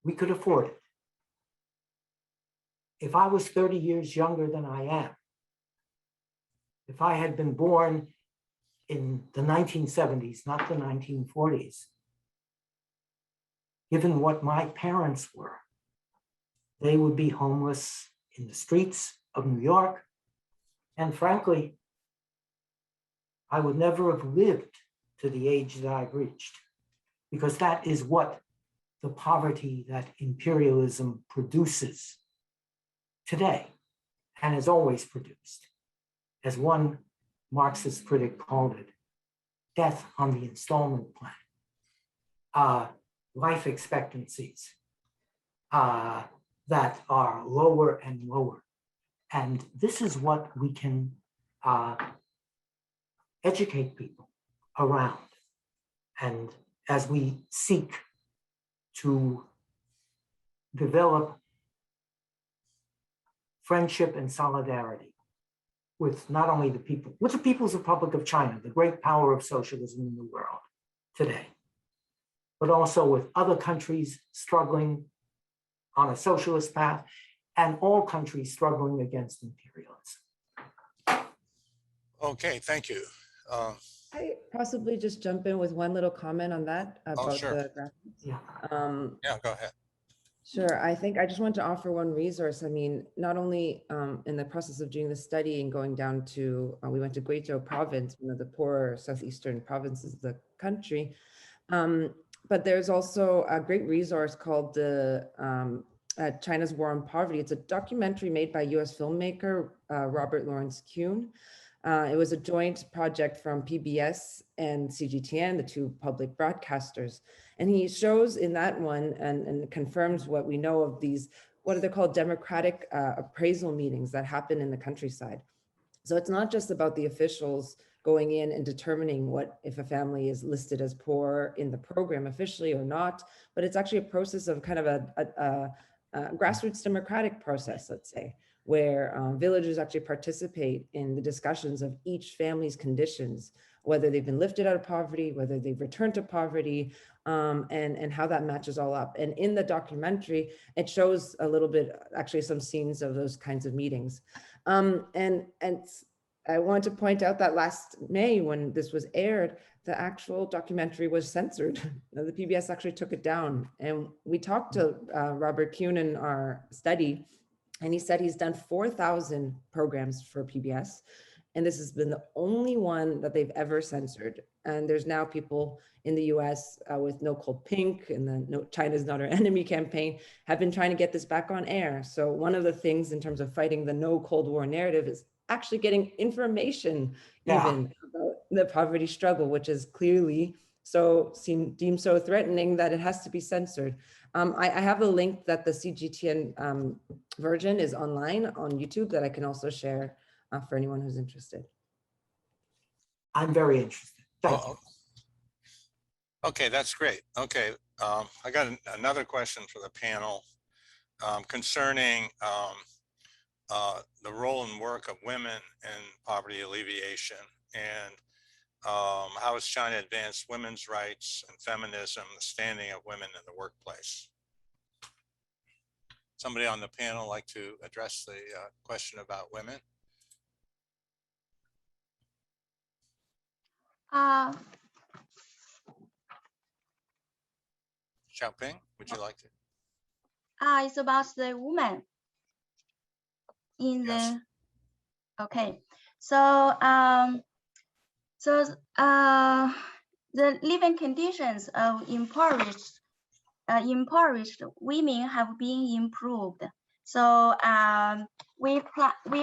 we could afford it. If I was 30 years younger than I am, if I had been born in the 1970s, not the 1940s, given what my parents were, they would be homeless in the streets of New York. And frankly, I would never have lived to the age that I've reached, because that is what the poverty that imperialism produces today and has always produced. As one Marxist critic called it, death on the installment plan. Life expectancies that are lower and lower. And this is what we can educate people around. And as we seek to develop friendship and solidarity with not only the people, with the People's Republic of China, the great power of socialism in the world today, but also with other countries struggling on a socialist path and all countries struggling against imperialism. okay, thank you. I possibly just jump in with one little comment on that about sure. the graphics. Yeah. Yeah, go ahead. Sure. I think I just want to offer one resource. I mean, not only in the process of doing the study and going down to, we went to Guizhou province, one of the poorer southeastern provinces of the country. But there's also a great resource called the China's War on Poverty. It's a documentary made by US filmmaker Robert Lawrence Kuhn. It was a joint project from PBS and CGTN, the two public broadcasters. And he shows in that one and confirms what we know of these, what are they called, democratic appraisal meetings that happen in the countryside. So it's not just about the officials going in and determining what if a family is listed as poor in the program officially or not, but it's actually a process of kind of a grassroots democratic process, let's say, where villagers actually participate in the discussions of each family's conditions, whether they've been lifted out of poverty, whether they've returned to poverty, and how that matches all up. And in the documentary, it shows a little bit, actually some scenes of those kinds of meetings. And I want to point out that last May, when this was aired, the actual documentary was censored. The PBS actually took it down. And we talked to Robert Kuhn in our study, and he said he's done 4,000 programs for PBS. And this has been the only one that they've ever censored. And there's now people in the US with No Cold Pink and the No China's Not Our Enemy campaign have been trying to get this back on air. So one of the things in terms of fighting the no Cold War narrative is actually getting information even about the poverty struggle, which is clearly deemed so threatening that it has to be censored. I have a link that the CGTN version is online on YouTube that I can also share for anyone who's interested. I'm very interested. Thank you. Okay, that's great. Okay, I got another question for the panel concerning the role and work of women in poverty alleviation, and how has China advanced women's rights and feminism, the standing of women in the workplace? Somebody on the panel like to address the question about women? Xiaoping, would you like to? It's about the woman in Yes. the, okay. So, the living conditions of impoverished women have been improved. So we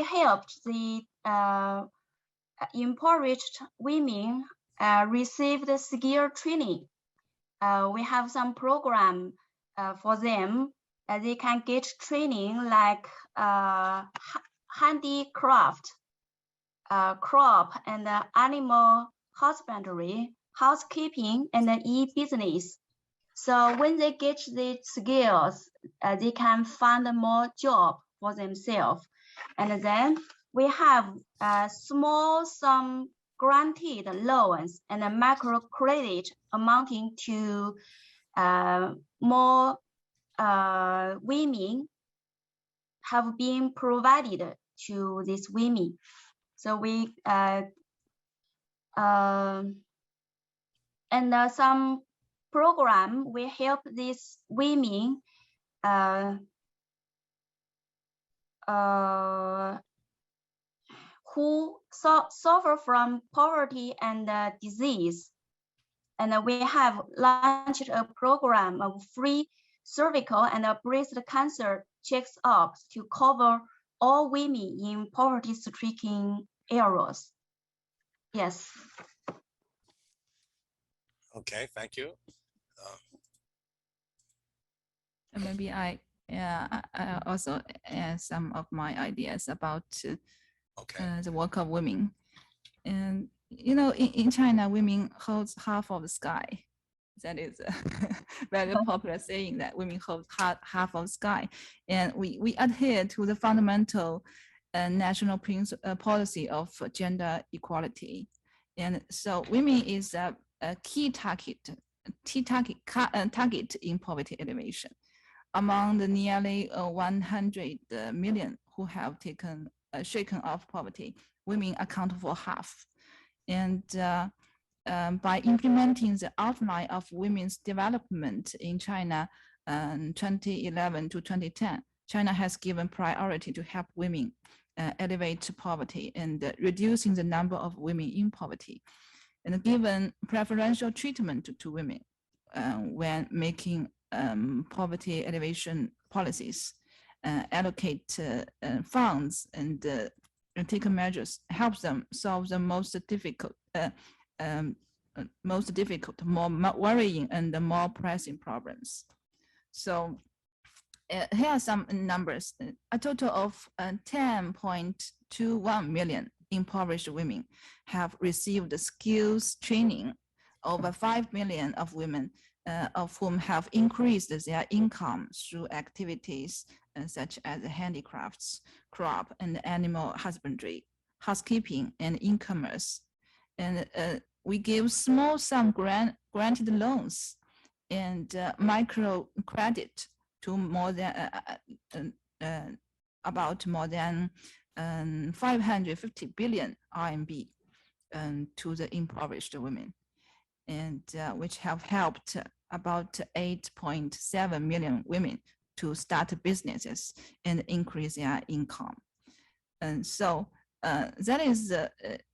helped the impoverished women receive the skill training. We have some program for them. They can get training like handicraft, crop and animal husbandry, housekeeping, and e-business. So when they get the skills, they can find more job for themselves. And then we have small sum granted loans and a microcredit amounting to more women have been provided to these women. So we and some program will help these women who suffer from poverty and disease. And we have launched a program of free cervical and breast cancer checks-ups to cover all women in poverty-stricken areas. Yes. Okay, thank you. Maybe I also add some of my ideas about the work of women. And you know, in China, women hold half of the sky. That is a very popular saying, that women hold half of the sky. And we adhere to the fundamental national policy of gender equality. And so women is a key target in poverty alleviation. Among the nearly 100 million who have taken shaken off poverty, women account for half. And by implementing the outline of women's development in China 2011 to 2010, China has given priority to help women elevate poverty and reducing the number of women in poverty, and given preferential treatment to women when making poverty elevation policies, allocate funds and take measures, helps them solve the most difficult, more worrying and more pressing problems. So here are some numbers. A total of 10.21 million impoverished women have received skills training. Over 5 million of women of whom have increased their income through activities such as handicrafts, crop and animal husbandry, housekeeping, and e-commerce. And we give small sum granted loans and micro credit to more than about more than 550 billion RMB to the impoverished women, and which have helped about 8.7 million women to start businesses and increase their income. And so that is,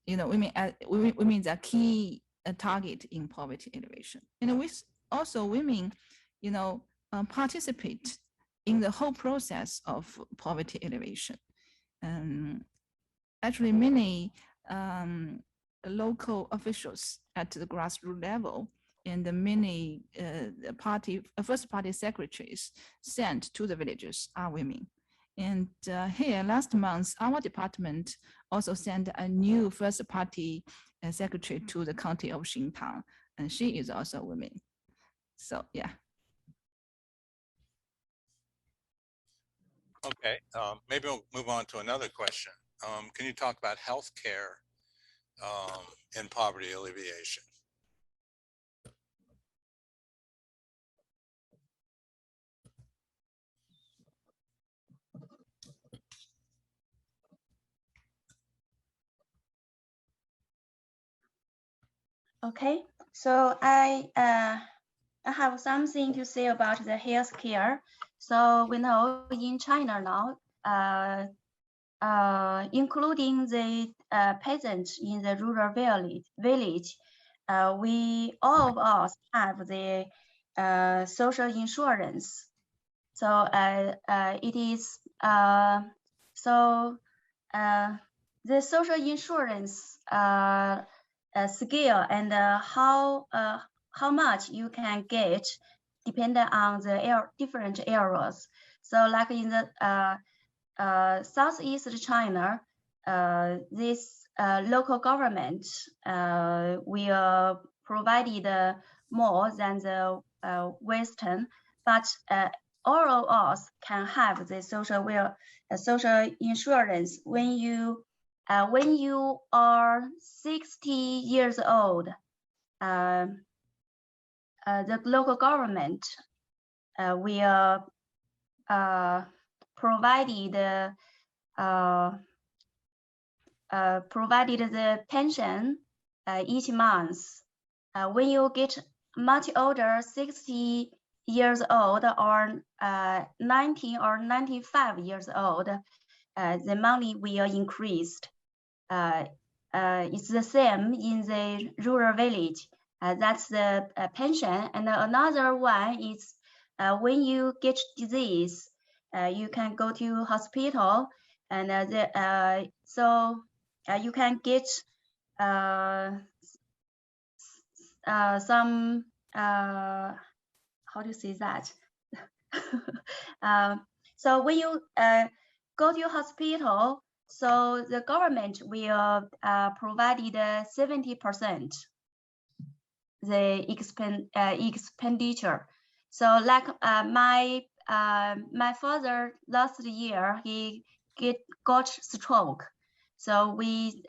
women the key target in poverty elevation. And we also women, participate in the whole process of poverty elevation. Actually, many local officials at the grassroots level and many first party secretaries sent to the villages are women. And here, last month, our department also sent a new first party secretary to the county of Xintang, and she is also a woman. So, yeah. Okay, maybe we'll move on to another question. Can you talk about healthcare and poverty alleviation? Okay, so I have something to say about the healthcare. So we know in China now, including the peasants in the rural village, we all of us have the social insurance. So it is the social insurance scale and how much you can get depending on the different areas. So like in the Southeast China, this local government will provided more than the Western, but all of us can have the social insurance when you are 60 years old. The local government will provided the pension each month. When you get much older, 60 years old or 90 or 95 years old, the money will increase. It's the same in the rural village. That's the pension. And another one is when you get disease, you can go to hospital, and so you can get some how do you say that? So when you go to hospital, so the government will provide 70% the expenditure. So like my father last year, he got stroke. So we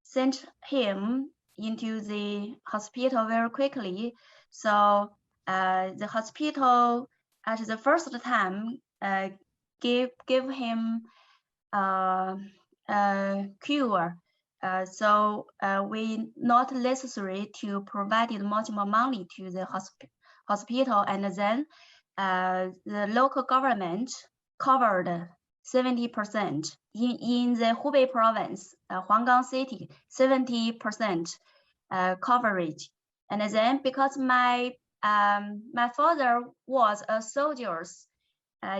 sent him into the hospital very quickly. So the hospital at the first time gave him cure. So we not necessary to provide much more money to the hospital, and then the local government covered 70%. In the Hubei province, Huanggang city, 70% coverage. And then because my father was a soldier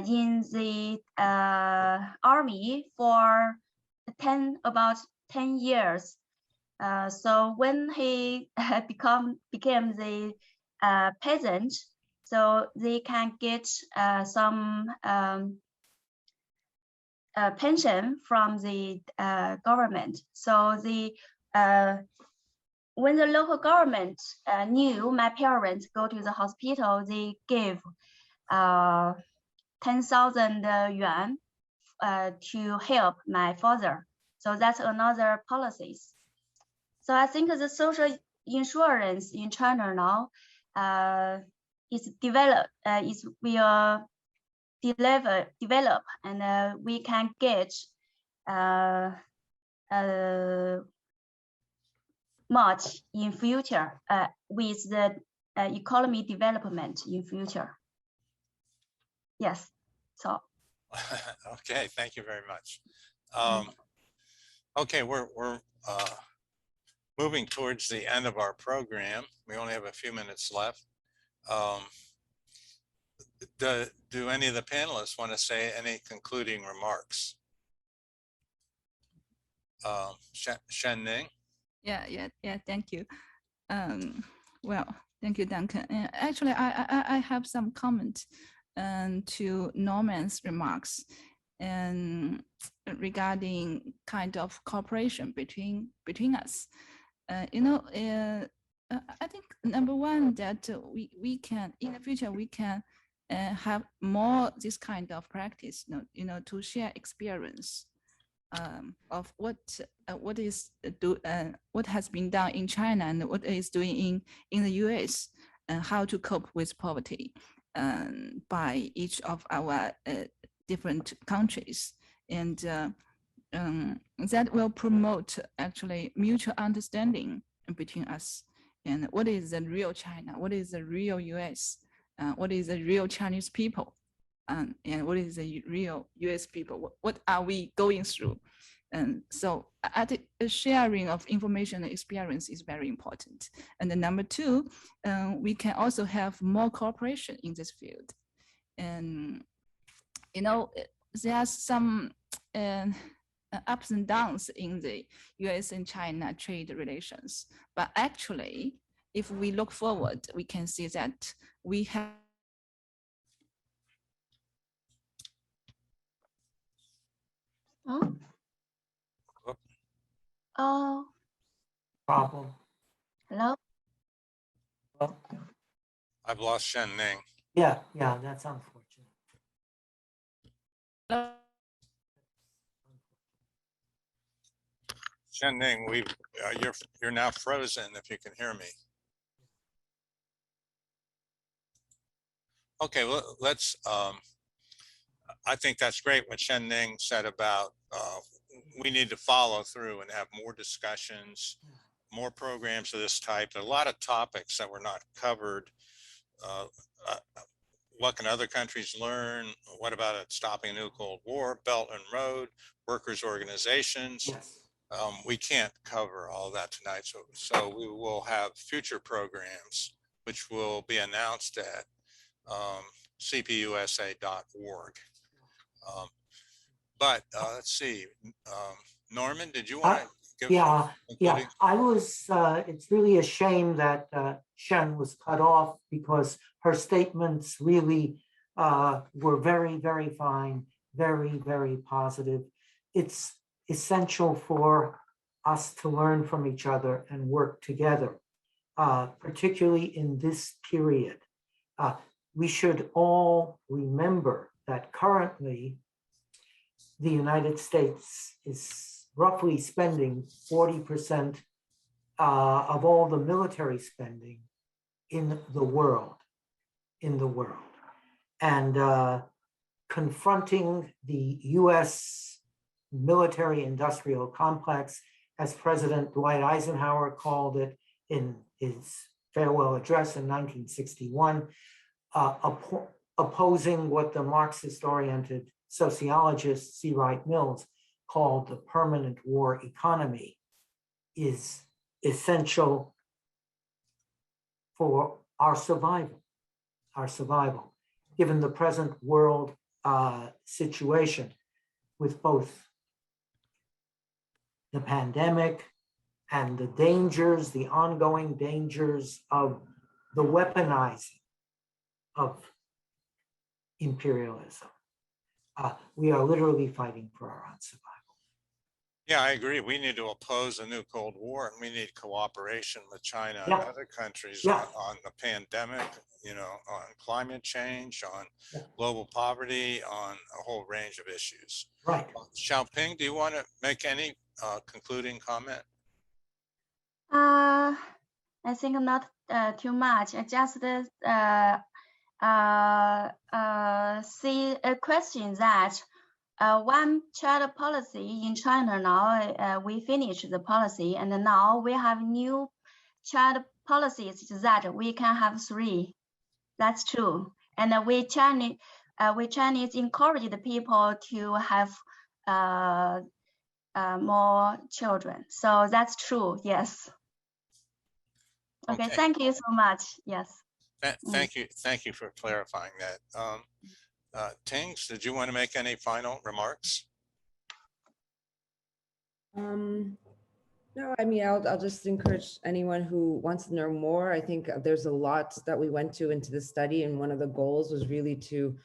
in the army for about 10 years. So when he became the peasant, so they can get some pension from the government. So the when the local government knew my parents go to the hospital, they gave 10,000 yuan to help my father. So that's another policies. So I think the social insurance in China now is developed, will develop, and we can get much in future with the economy development in future. Yes, so. Okay, thank you very much. Okay, we're moving towards the end of our program. We only have a few minutes left. Do any of the panelists want to say any concluding remarks? Shen, Ning? Yeah, thank you. Well, thank you, Duncan. Actually, I have some comment to Norman's remarks and regarding kind of cooperation between us. I think number one, that we can in the future we can have more this kind of practice, to share experience of what has been done in China and what is doing in the US, and how to cope with poverty by each of our different countries, and that will promote actually mutual understanding between us. And what is the real China? What is the real US? What is the real Chinese people? And what is the real US people? What are we going through? And so I think sharing of information and experience is very important. And then number two, we can also have more cooperation in this field. And, there's some ups and downs in the US and China trade relations. But actually, if we look forward, we can see that we have Oh, Problem. hello. Well, I've lost Shen Ning. yeah, that's unfortunate. Shen Ning, you're now frozen if you can hear me. Okay, well, let's, I think that's great what Shen Ning said about we need to follow through and have more discussions, more programs of this type. There are a lot of topics that were not covered. What can other countries learn? What about it stopping a new Cold War, Belt and Road, workers' organizations? Yes. We can't cover all that tonight. So we will have future programs, which will be announced at CPUSA.org. But let's see, Norman, did you want to give? Yeah. I was, it's really a shame that Shen was cut off, because her statements really were very, very fine, very, very positive. It's essential for us to learn from each other and work together, particularly in this period. We should all remember that currently the United States is roughly spending 40% of all the military spending in the world. And confronting the US military industrial complex, as President Dwight Eisenhower called it in his farewell address in 1961, opposing what the Marxist-oriented sociologist C. Wright Mills called the permanent war economy, is essential for our survival, given the present world situation with both the pandemic and the dangers, the ongoing dangers of the weaponizing of imperialism. We are literally fighting for our own survival. Yeah, I agree. We need to oppose a new Cold War, and we need cooperation with China and Yeah. other countries Yeah. on the pandemic, you know, on climate change, on Yeah. global poverty, on a whole range of issues. Right. Xiaoping, do you want to make any concluding comment? I think not too much. I just see a question that one child policy in China now, we finished the policy, and now we have new child policies that we can have 3. That's true. And we Chinese encourage the people to have more children. So that's true. Yes. Okay. Thank you so much. Yes. Thank you for clarifying that. Tings, did you want to make any final remarks? No, I mean, I'll just encourage anyone who wants to know more. I think there's a lot that we went into the study, and one of the goals was really to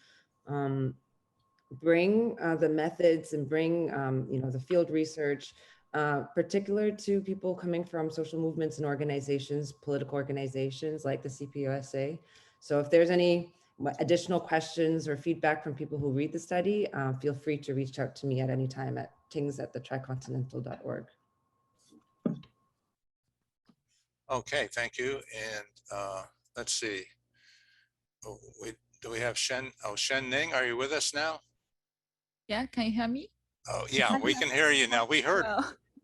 bring the methods and bring you know, the field research, particular to people coming from social movements and organizations, political organizations like the CPUSA. So if there's any additional questions or feedback from people who read the study, feel free to reach out to me at any time at tings@thetricontinental.org. Okay, thank you. And let's see. Oh, do we have Shen? Oh, Shen Ning, are you with us now? Yeah, can you hear me? Oh, yeah, we can hear you now. We heard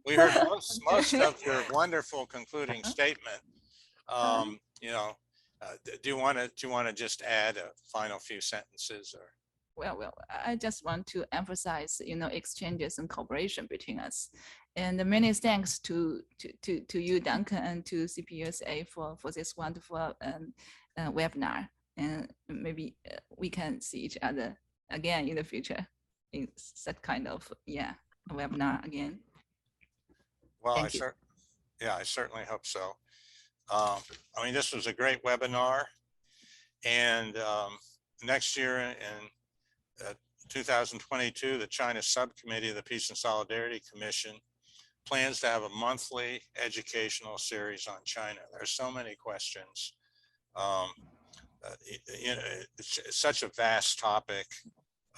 Well, most of your wonderful concluding statement. You know, do you want to just add a final few sentences, or? Well, I just want to emphasize, you know, exchanges and cooperation between us. And many thanks to you, Duncan, and to CPUSA for this wonderful webinar. And maybe we can see each other again in the future in that kind of, yeah, webinar again. Well, Thank you. I certainly hope so. I mean, this was a great webinar, and next year in 2022, the China Subcommittee of the Peace and Solidarity Commission plans to have a monthly educational series on China. There's so many questions. You know, it's such a vast topic,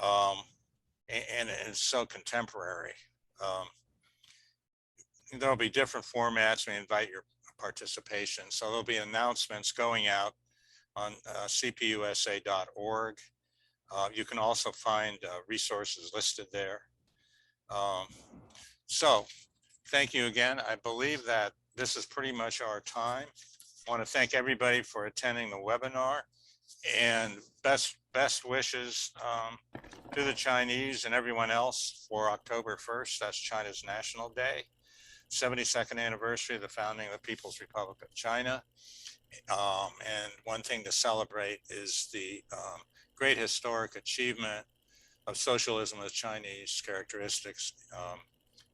and it's so contemporary. There'll be different formats. We invite your participation. So there'll be announcements going out on cpusa.org. You can also find resources listed there. So thank you again. I believe that this is pretty much our time. I want to thank everybody for attending the webinar, and best wishes to the Chinese and everyone else for October 1st. That's China's National Day, 72nd anniversary of the founding of the People's Republic of China. And one thing to celebrate is the great historic achievement of socialism with Chinese characteristics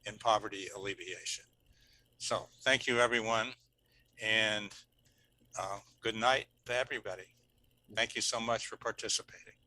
in poverty alleviation. So thank you, everyone, and good night to everybody. Thank you so much for participating.